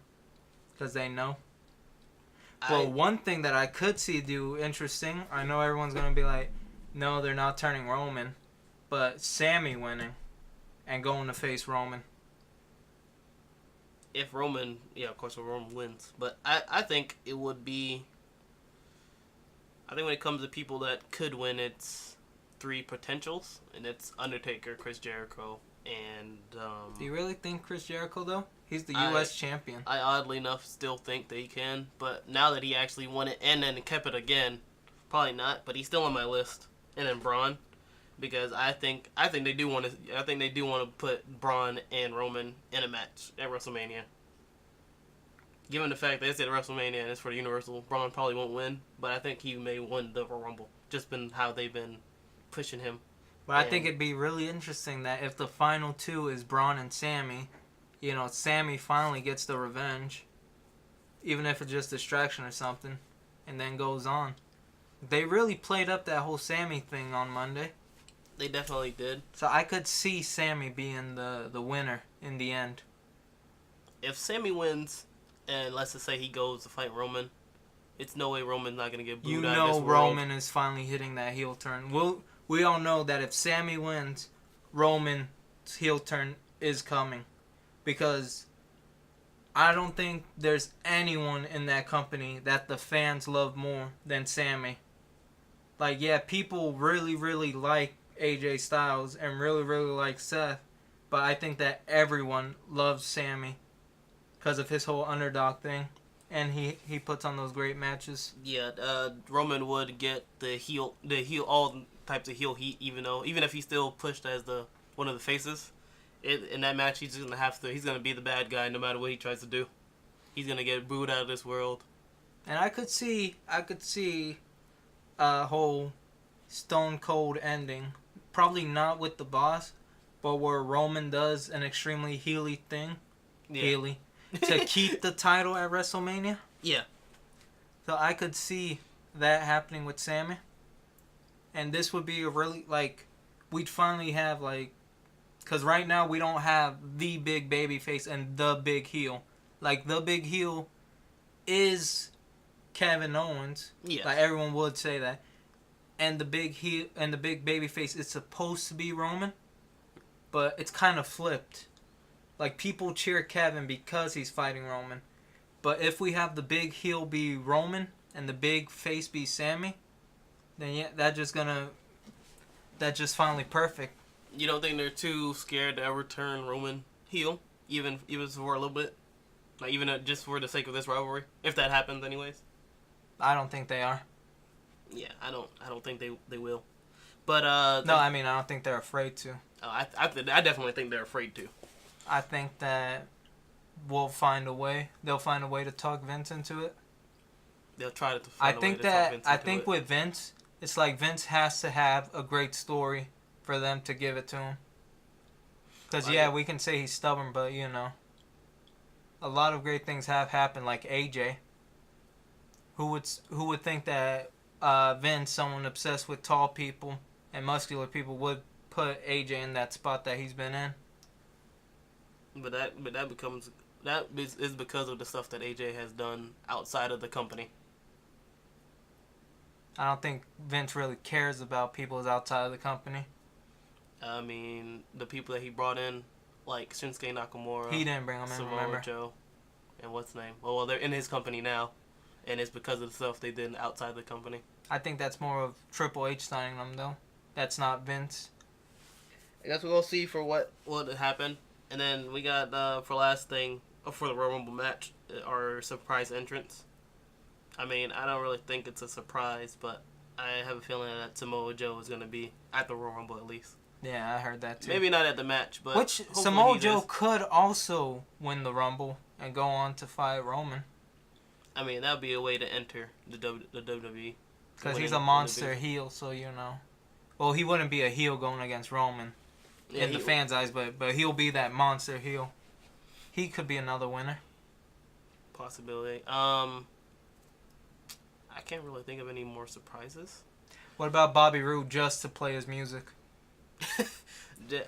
because they know. Well, one thing that I could see do interesting, I know everyone's going to be like, no, they're not turning Roman, but Sami winning and going to face Roman. If Roman, of course, if Roman wins. But I think it would be... I think when it comes to people that could win, it's three potentials, and it's Undertaker, Chris Jericho, and... Do you really think Chris Jericho, though? He's the U.S. champion. I oddly enough still think that he can, but now that he actually won it and then kept it again, probably not, but he's still on my list. And then Braun, because I think they do want to put Braun and Roman in a match at WrestleMania. Given the fact that it's at WrestleMania and it's for the Universal, Braun probably won't win, but I think he may win the Royal Rumble. Just been how they've been pushing him. But I think it'd be really interesting that if the final two is Braun and Sammy, Sammy finally gets the revenge, even if it's just distraction or something, and then goes on. They really played up that whole Sammy thing on Monday. They definitely did. So I could see Sammy being the winner in the end. If Sammy wins, and let's just say he goes to fight Roman, it's no way Roman's not going to get booed out of this world. Roman is finally hitting that heel turn. We all know that if Sammy wins, Roman's heel turn is coming. Because I don't think there's anyone in that company that the fans love more than Sammy. Like, yeah, people really, really like AJ Styles and really, really like Seth. But I think that everyone loves Sammy because of his whole underdog thing. And he puts on those great matches. Yeah, Roman would get the heel, all types of heel heat, even if he's still pushed as one of the faces. In that match, he's gonna be the bad guy no matter what he tries to do. He's gonna get booed out of this world. And I could see a whole Stone Cold ending. Probably not with the boss, but where Roman does an extremely heely thing. Yeah. Heely. To keep the title at WrestleMania. Yeah. So I could see that happening with Sammy. And this would be a really, we'd finally have, because right now we don't have the big baby face and the big heel. The big heel is Kevin Owens. Yes. Everyone would say that. And the big heel and the big baby face is supposed to be Roman. But it's kind of flipped. People cheer Kevin because he's fighting Roman. But if we have the big heel be Roman and the big face be Sammy, then yeah, that's just finally perfect. You don't think they're too scared to ever turn Roman heel, even for a little bit, even just for the sake of this rivalry, if that happens, anyways? I don't think they are. Yeah, I don't think they will. But no, I don't think they're afraid to. I definitely think they're afraid to. I think that we'll find a way. They'll find a way to talk Vince into it. They'll try to find a way to talk Vince into it. I think with Vince, it's Vince has to have a great story for them to give it to him. Because, we can say he's stubborn, but, a lot of great things have happened, like AJ. Who would think that Vince, someone obsessed with tall people and muscular people, would put AJ in that spot that he's been in? But that is because of the stuff that AJ has done outside of the company. I don't think Vince really cares about people outside of the company. I mean, the people that he brought in, like Shinsuke Nakamura, he didn't bring them in, remember? Joe, and what's his name? Well, they're in his company now, and it's because of the stuff they did outside the company. I think that's more of Triple H signing them, though. That's not Vince. I guess we'll see for what happened. And then we got, for last thing, for the Royal Rumble match, our surprise entrance. I don't really think it's a surprise, but I have a feeling that Samoa Joe is going to be at the Royal Rumble at least. Yeah, I heard that too. Maybe not at the match, but which Samoa Joe could also win the Rumble and go on to fight Roman. That would be a way to enter the WWE. Because he's a monster heel, so Well, he wouldn't be a heel going against Roman. In the fans' eyes, but he'll be that monster heel. He could be another winner. Possibility. I can't really think of any more surprises. What about Bobby Roode just to play his music?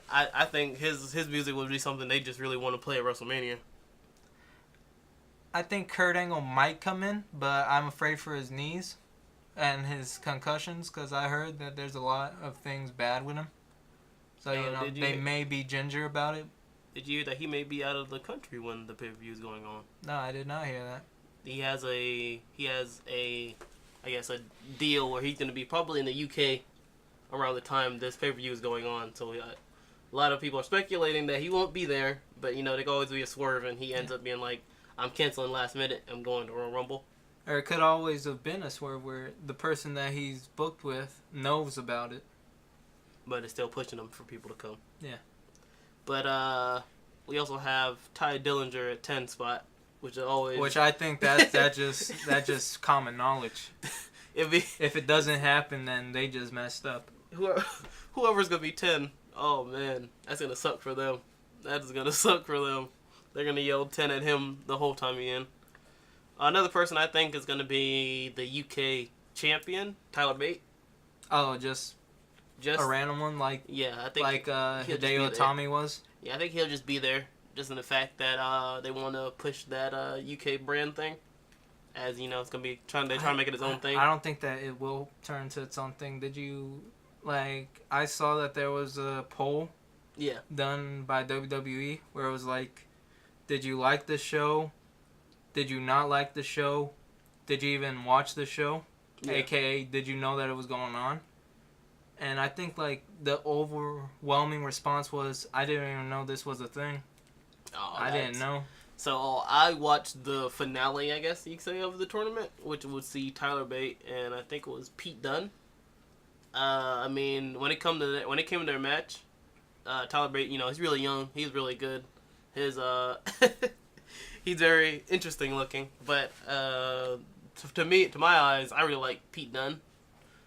I think his music would be something they just really want to play at WrestleMania. I think Kurt Angle might come in, but I'm afraid for his knees and his concussions because I heard that there's a lot of things bad with him. So, they may be ginger about it. Did you hear that he may be out of the country when the pay-per-view is going on? No, I did not hear that. He has a deal where he's going to be probably in the UK around the time this pay-per-view is going on. So, a lot of people are speculating that he won't be there, but, there could always be a swerve, and he ends up being like, I'm canceling last minute, I'm going to Royal Rumble. Or it could always have been a swerve where the person that he's booked with knows about it. But it's still pushing them for people to come. Yeah. But we also have Ty Dillinger at 10 spot. which is always. Which I think that just common knowledge. If it doesn't happen, then they just messed up. Whoever's gonna be 10, oh man, that's gonna suck for them. That is gonna suck for them. They're gonna yell 10 at him the whole time he's in. Another person I think is gonna be the UK champion, Tyler Bate. Oh, just a random one, like I think like Hideo Itami was. Yeah, I think he'll just be there, just in the fact that they want to push that UK brand thing. As you know, it's gonna be trying to make it its own thing. I don't think that it will turn to its own thing. Did you I saw that there was a poll done by WWE where it was like, did you like the show? Did you not like the show? Did you even watch the show? Yeah. AKA, did you know that it was going on? And I think like the overwhelming response was, I didn't even know this was a thing. Oh, I didn't know. So I watched the finale, I guess you could say, of the tournament, which would see Tyler Bate and I think it was Pete Dunne. I mean, when it came to their match, Tyler Bate, you know, he's really young. He's really good. His he's very interesting looking. But to my eyes, I really like Pete Dunne.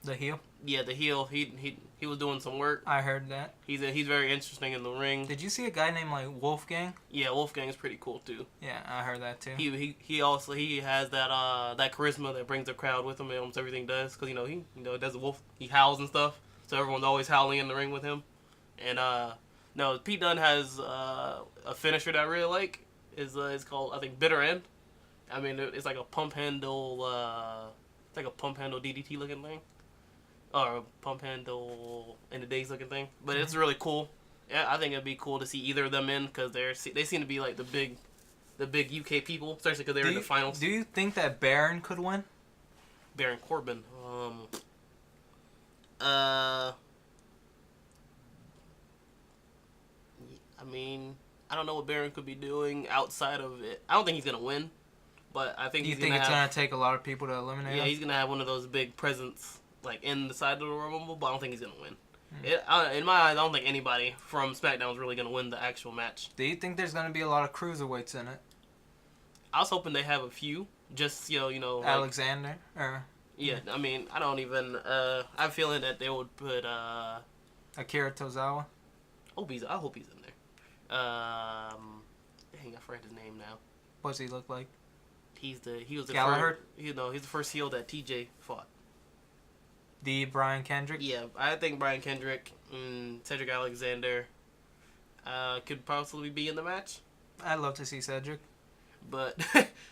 The heel? Yeah, the heel. He was doing some work. I heard that. He's very interesting in the ring. Did you see a guy named like Wolfgang? Yeah, Wolfgang is pretty cool too. Yeah, I heard that too. He also has that charisma that brings the crowd with him. And almost everything does, because he does the wolf. He howls and stuff, so everyone's always howling in the ring with him. And no, Pete Dunne has a finisher that I really like. It's called, I think, Bitter End. I mean, it's like a pump handle. It's like a pump handle DDT looking thing. Or a pump handle in the days looking thing, but it's really cool. Yeah, I think it'd be cool to see either of them in, because they seem to be like the big UK people, especially because they're in the finals. Do you think that Baron could win? Baron Corbin. I mean, I don't know what Baron could be doing outside of it. I don't think he's gonna win, but I think. Do you think it's gonna take a lot of people to eliminate him? Yeah, he's gonna have one of those big presents, like in the side of the Royal Rumble, but I don't think he's gonna win. In my eyes, I don't think anybody from SmackDown is really gonna win the actual match. Do you think there's gonna be a lot of cruiserweights in it? I was hoping they have a few, just like, Alexander, or yeah. I mean, I don't even. I have a feeling that they would put Akira Tozawa. I hope he's in there. Dang, I forgot his name now. What's he look like? He was the Gallagher? he's the first heel that TJ fought. The Brian Kendrick? Yeah, I think Brian Kendrick and Cedric Alexander could possibly be in the match. I'd love to see Cedric. But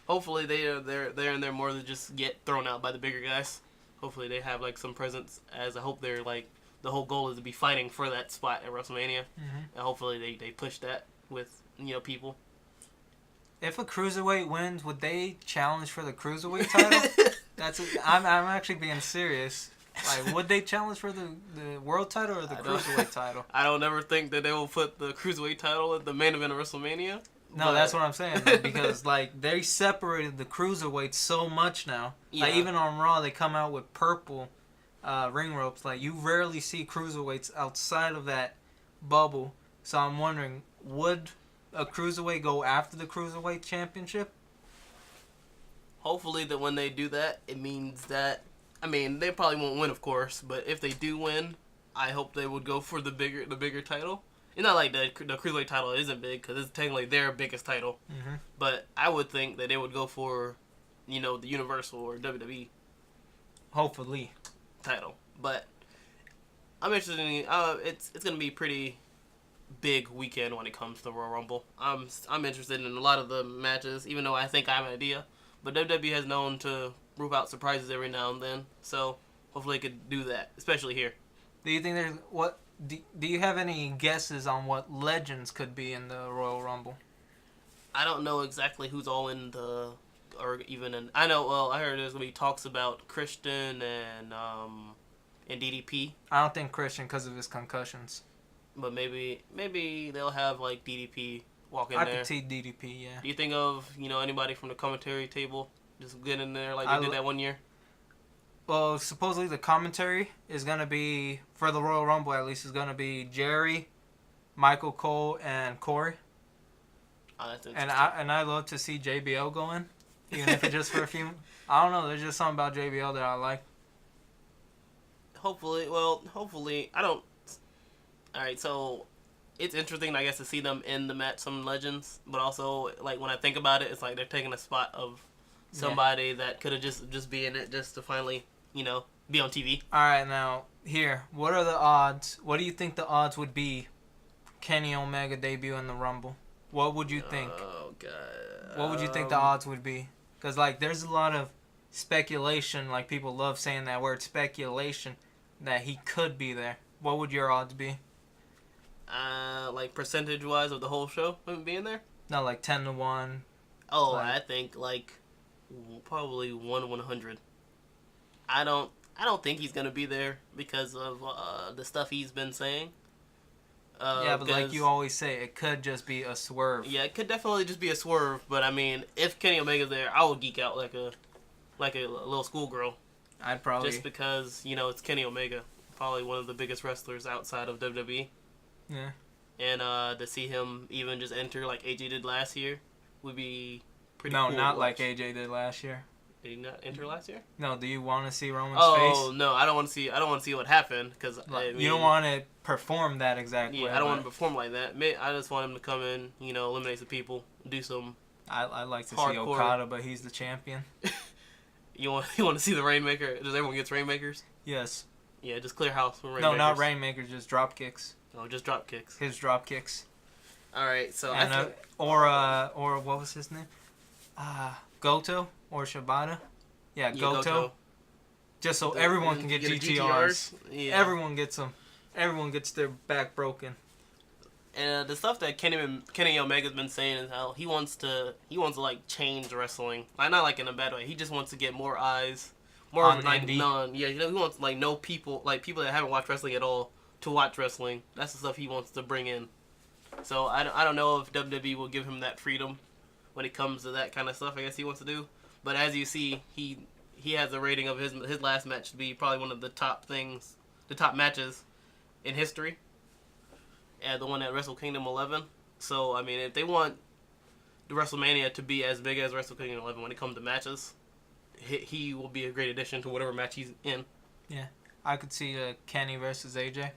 hopefully they're in there more than just get thrown out by the bigger guys. Hopefully they have like some presence, as I hope they're like, the whole goal is to be fighting for that spot at WrestleMania. Mm-hmm. And hopefully they push that with, people. If a cruiserweight wins, would they challenge for the cruiserweight title? I'm actually being serious. Like, would they challenge for the world title or the cruiserweight title? I don't ever think that they will put the cruiserweight title at the main event of WrestleMania. No, that's what I'm saying. Because like they separated the cruiserweights so much now. Yeah. Like even on Raw, they come out with purple ring ropes. Like you rarely see cruiserweights outside of that bubble. So I'm wondering, would a cruiserweight go after the cruiserweight championship? Hopefully that when they do that, it means that, I mean, they probably won't win, of course, but if they do win, I hope they would go for the bigger title. It's not like the cruiserweight title isn't big, because it's technically their biggest title. Mm-hmm. But I would think that they would go for, the Universal or WWE. Hopefully. Title. But I'm interested in it's going to be pretty big weekend when it comes to the Royal Rumble. I'm interested in a lot of the matches, even though I think I have an idea. But WWE has known to root out surprises every now and then, so hopefully they could do that, especially here. Do you think do you have any guesses on what legends could be in the Royal Rumble? I don't know exactly who's all in I know, well, I heard there's going to be talks about Christian and DDP. I don't think Christian because of his concussions. But maybe they'll have, like, DDP walk in there. I could see DDP, yeah. Do you think of, anybody from the commentary table just get in there like they did that one year? Well, supposedly the commentary is going to be, for the Royal Rumble at least, is going to be Jerry, Michael Cole, and Corey. That's and I love to see JBL go in, even if it's just for a few. I don't know. There's just something about JBL that I like. Hopefully, I don't. All right, so it's interesting, I guess, to see them in the match, some legends, but also like when I think about it, it's like they're taking a spot of somebody that could have just be in it just to finally, be on TV. All right, now here, what are the odds? What do you think the odds would be? Kenny Omega debut in the Rumble. What would you think? Oh god. What would you think the odds would be? Because like there's a lot of speculation. Like people love saying that word, speculation, that he could be there. What would your odds be? Like percentage-wise of the whole show being there? No, like 10-1. Oh, like, I think like probably 1/100. I don't think he's gonna be there because of the stuff he's been saying. Yeah, but like you always say, it could just be a swerve. Yeah, it could definitely just be a swerve. But I mean, if Kenny Omega's there, I would geek out like a little schoolgirl. I'd probably just because it's Kenny Omega, probably one of the biggest wrestlers outside of WWE. Yeah. And to see him even just enter like AJ did last year would be pretty cool. No, not like AJ did last year. Did he not enter last year? No, do you want to see Roman's face? Oh no, I don't want to see what happened because you don't want to perform that exact way. Yeah, I don't want to perform like that. I just want him to come in, eliminate some people, do some. I like to hardcore. see Okada, but he's the champion. You want to see the Rainmaker? Does everyone get Rainmakers? Yes. Yeah, just clear house for Rainmakers. No, not Rainmakers, just drop kicks. Oh, just drop kicks. His drop kicks. All right, so and, or what was his name? Goto or Shibata. Yeah, Goto. Just so everyone can get GTRs. Yeah. Everyone gets them. Everyone gets their back broken. And the stuff that Kenny Omega's been saying is how he wants to like change wrestling. Like, not like in a bad way. He just wants to get more eyes, more on of like indie. he wants like know people, like people that haven't watched wrestling at all to watch wrestling. That's the stuff he wants to bring in. So I don't know if WWE will give him that freedom when it comes to that kind of stuff. I guess he wants to do. But as you see, he has a rating of his last match to be probably one of the top matches in history. And the one at Wrestle Kingdom 11. So I mean, if they want the WrestleMania to be as big as Wrestle Kingdom 11 when it comes to matches, he will be a great addition to whatever match he's in. Yeah, I could see Kenny versus AJ.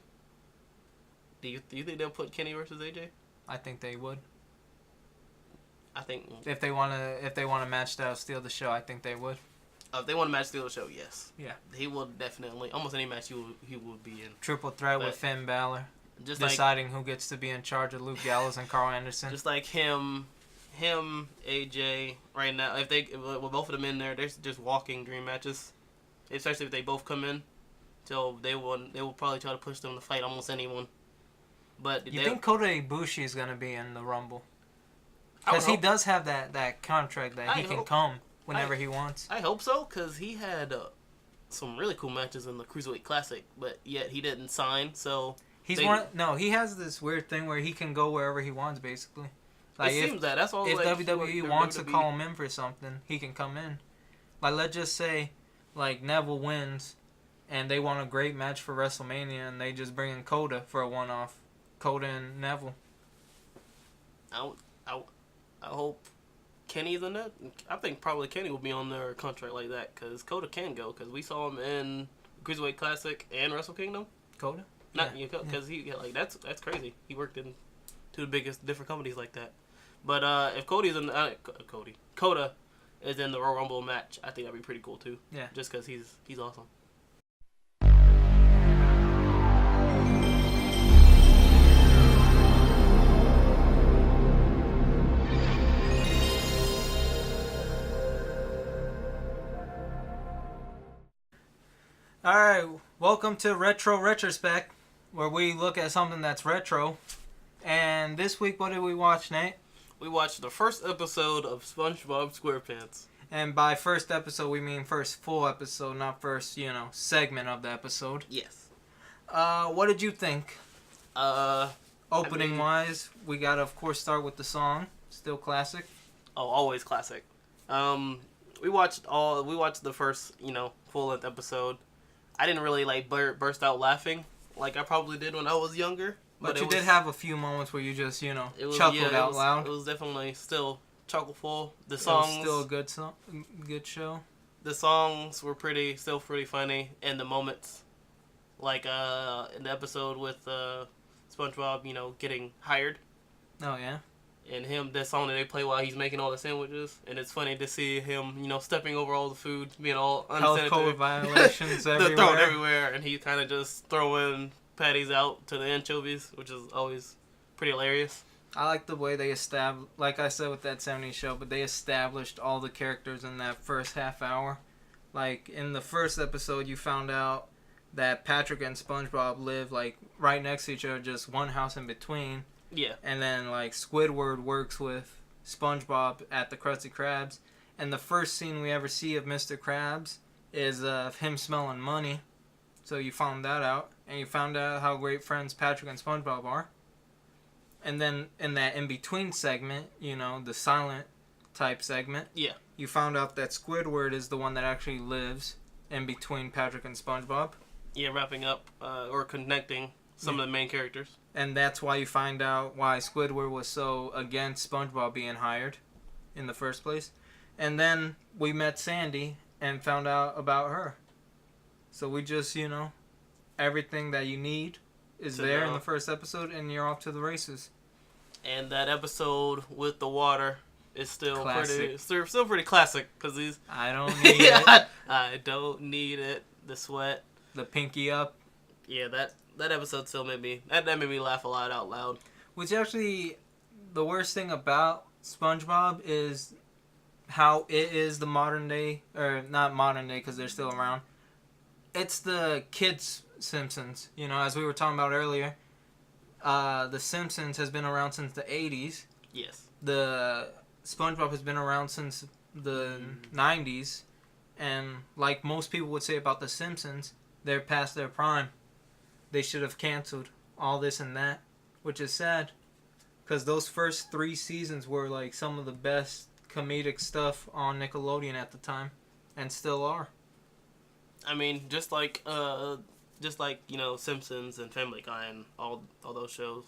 Do you think they'll put Kenny versus AJ? I think they would. I think if they want to match that steal the show, I think they would. If they want to match steal the show, yes. Yeah. He will definitely. Almost any match he will be in. Triple threat with Finn Balor. Just deciding who gets to be in charge of Luke Gallows and Carl Anderson. Just like him, AJ. Right now, with both of them in there, they're just walking dream matches. Especially if they both come in, so they will probably try to push them to fight almost anyone. But you think Kota Ibushi is gonna be in the Rumble? Because he does have that contract that he can come whenever he wants. I hope so, because he had some really cool matches in the Cruiserweight Classic, but yet he didn't sign. So he has this weird thing where he can go wherever he wants, basically. Like it seems that's all. If WWE wants to call him in for something, he can come in. Like let's just say, like Neville wins, and they want a great match for WrestleMania, and they just bring in Kota for a one-off. Kota and Neville. I hope Kenny's in that. I think probably Kenny will be on their contract like that because Kota can go because we saw him in Cruiserweight Classic and Wrestle Kingdom. Kota? Because that's crazy. He worked in two of the biggest different companies like that. But if Kota is in the Royal Rumble match, I think that'd be pretty cool too. Yeah. Just because he's awesome. Alright, welcome to Retro Retrospect, where we look at something that's retro. And this week, what did we watch, Nate? We watched the first episode of Spongebob Squarepants. And by first episode, we mean first full episode, not first, segment of the episode. Yes. What did you think? Opening-wise, we gotta, of course, start with the song. Still classic. Oh, always classic. We watched the first, full-length episode. I didn't really burst out laughing like I probably did when I was younger. But you did have a few moments where you just, chuckled out loud. It was definitely still chuckleful. The songs... songs... It was still a good show. The songs were still pretty funny, and the moments, like in the episode with SpongeBob, getting hired. Oh, yeah? And that song that they play while he's making all the sandwiches. And it's funny to see him, stepping over all the food, being all unsanitary. Health code violations everywhere. Thrown everywhere, and he kind of just throwing patties out to the anchovies, which is always pretty hilarious. I like the way they like I said with that 70s show, but they established all the characters in that first half hour. Like, in the first episode, you found out that Patrick and SpongeBob live, like, right next to each other, just one house in between. Yeah. And then, like, Squidward works with SpongeBob at the Krusty Krabs. And the first scene we ever see of Mr. Krabs is of him smelling money. So you found that out. And you found out how great friends Patrick and SpongeBob are. And then in that in-between segment, the silent type segment, yeah, you found out that Squidward is the one that actually lives in between Patrick and SpongeBob. Yeah, wrapping up or connecting some of the main characters. And that's why you find out why Squidward was so against SpongeBob being hired in the first place. And then we met Sandy and found out about her. So we just, everything that you need is there in the first episode, and you're off to the races. And that episode with the water is still classic. still pretty classic, because these... I don't need it. I don't need it. The sweat. The pinky up. Yeah, that episode still made me... That made me laugh a lot out loud. Which actually, the worst thing about SpongeBob is how it is the modern day... Or, not modern day, because they're still around. It's the kids' Simpsons. As we were talking about earlier, the Simpsons has been around since the 80s. Yes. The SpongeBob has been around since the 90s. And like most people would say about the Simpsons, they're past their prime. They should have canceled all this and that, which is sad. Because those first 3 seasons were like some of the best comedic stuff on Nickelodeon at the time. And still are. I mean, just like Simpsons and Family Guy and all those shows,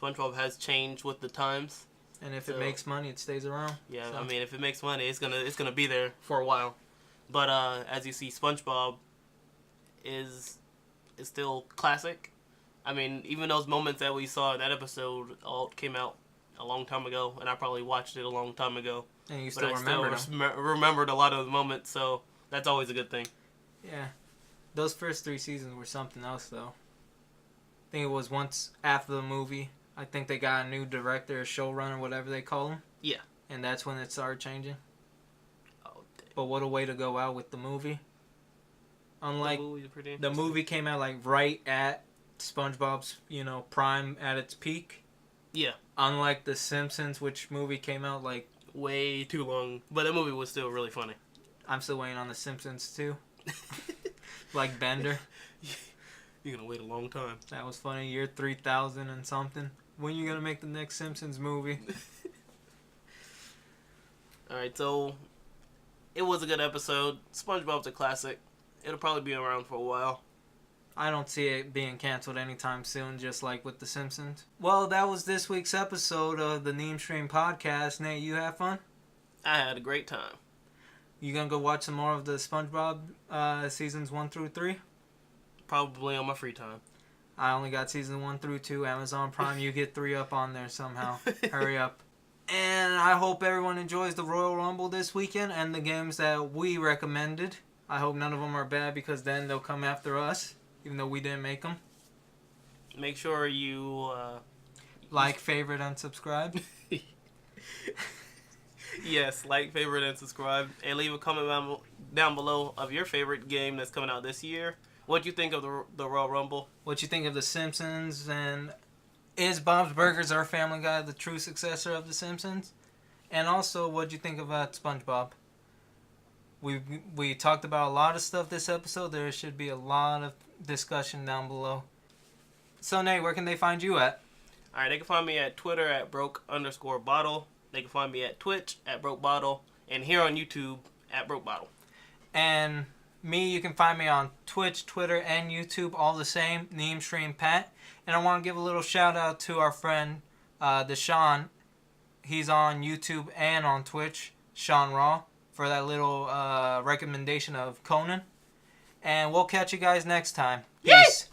SpongeBob has changed with the times. And if it makes money, it stays around. Yeah, so. I mean, if it makes money, it's gonna be there for a while. But as you see, SpongeBob is still classic. I mean, even those moments that we saw in that episode all came out a long time ago, and I probably watched it a long time ago. And you still remembered a lot of the moments, so that's always a good thing. Yeah. Those first 3 seasons were something else, though. I think it was once after the movie. I think they got a new director, a showrunner, whatever they call him. Yeah. And that's when it started changing. Oh, dang. But what a way to go out with the movie. Unlike, the movie came out, like, right at SpongeBob's, prime at its peak. Yeah. Unlike The Simpsons, which movie came out, like... way too long. But that movie was still really funny. I'm still waiting on The Simpsons, too. Like Bender. You're gonna wait a long time. That was funny. Year 3000 and something. When are you gonna make the next Simpsons movie? Alright, so it was a good episode. SpongeBob's a classic. It'll probably be around for a while. I don't see it being canceled anytime soon, just like with The Simpsons. Well, that was this week's episode of the NeamStream Podcast. Nate, you have fun? I had a great time. You gonna go watch some more of the SpongeBob seasons 1 through 3? Probably on my free time. I only got season 1 through 2. Amazon Prime, you get 3 up on there somehow. Hurry up. And I hope everyone enjoys the Royal Rumble this weekend and the games that we recommended. I hope none of them are bad, because then they'll come after us, even though we didn't make them. Make sure you... like, favorite, and subscribe. Yes, like, favorite, and subscribe. And leave a comment down below of your favorite game that's coming out this year. What you think of the Royal Rumble? What you think of The Simpsons? And is Bob's Burgers or Family Guy the true successor of The Simpsons? And also, what you think about SpongeBob? We talked about a lot of stuff this episode. There should be a lot of discussion down below. So, Nate, where can they find you at? Alright, they can find me at Twitter at broke_bottle. They can find me at Twitch at brokebottle. And here on YouTube at brokebottle. And Me, you can find me on Twitch, Twitter, and YouTube, all the same, NeamStream Pat. And I want to give a little shout out to our friend, Deshaun. He's on YouTube and on Twitch, Sean Raw, for that little recommendation of Conan. And we'll catch you guys next time. Peace.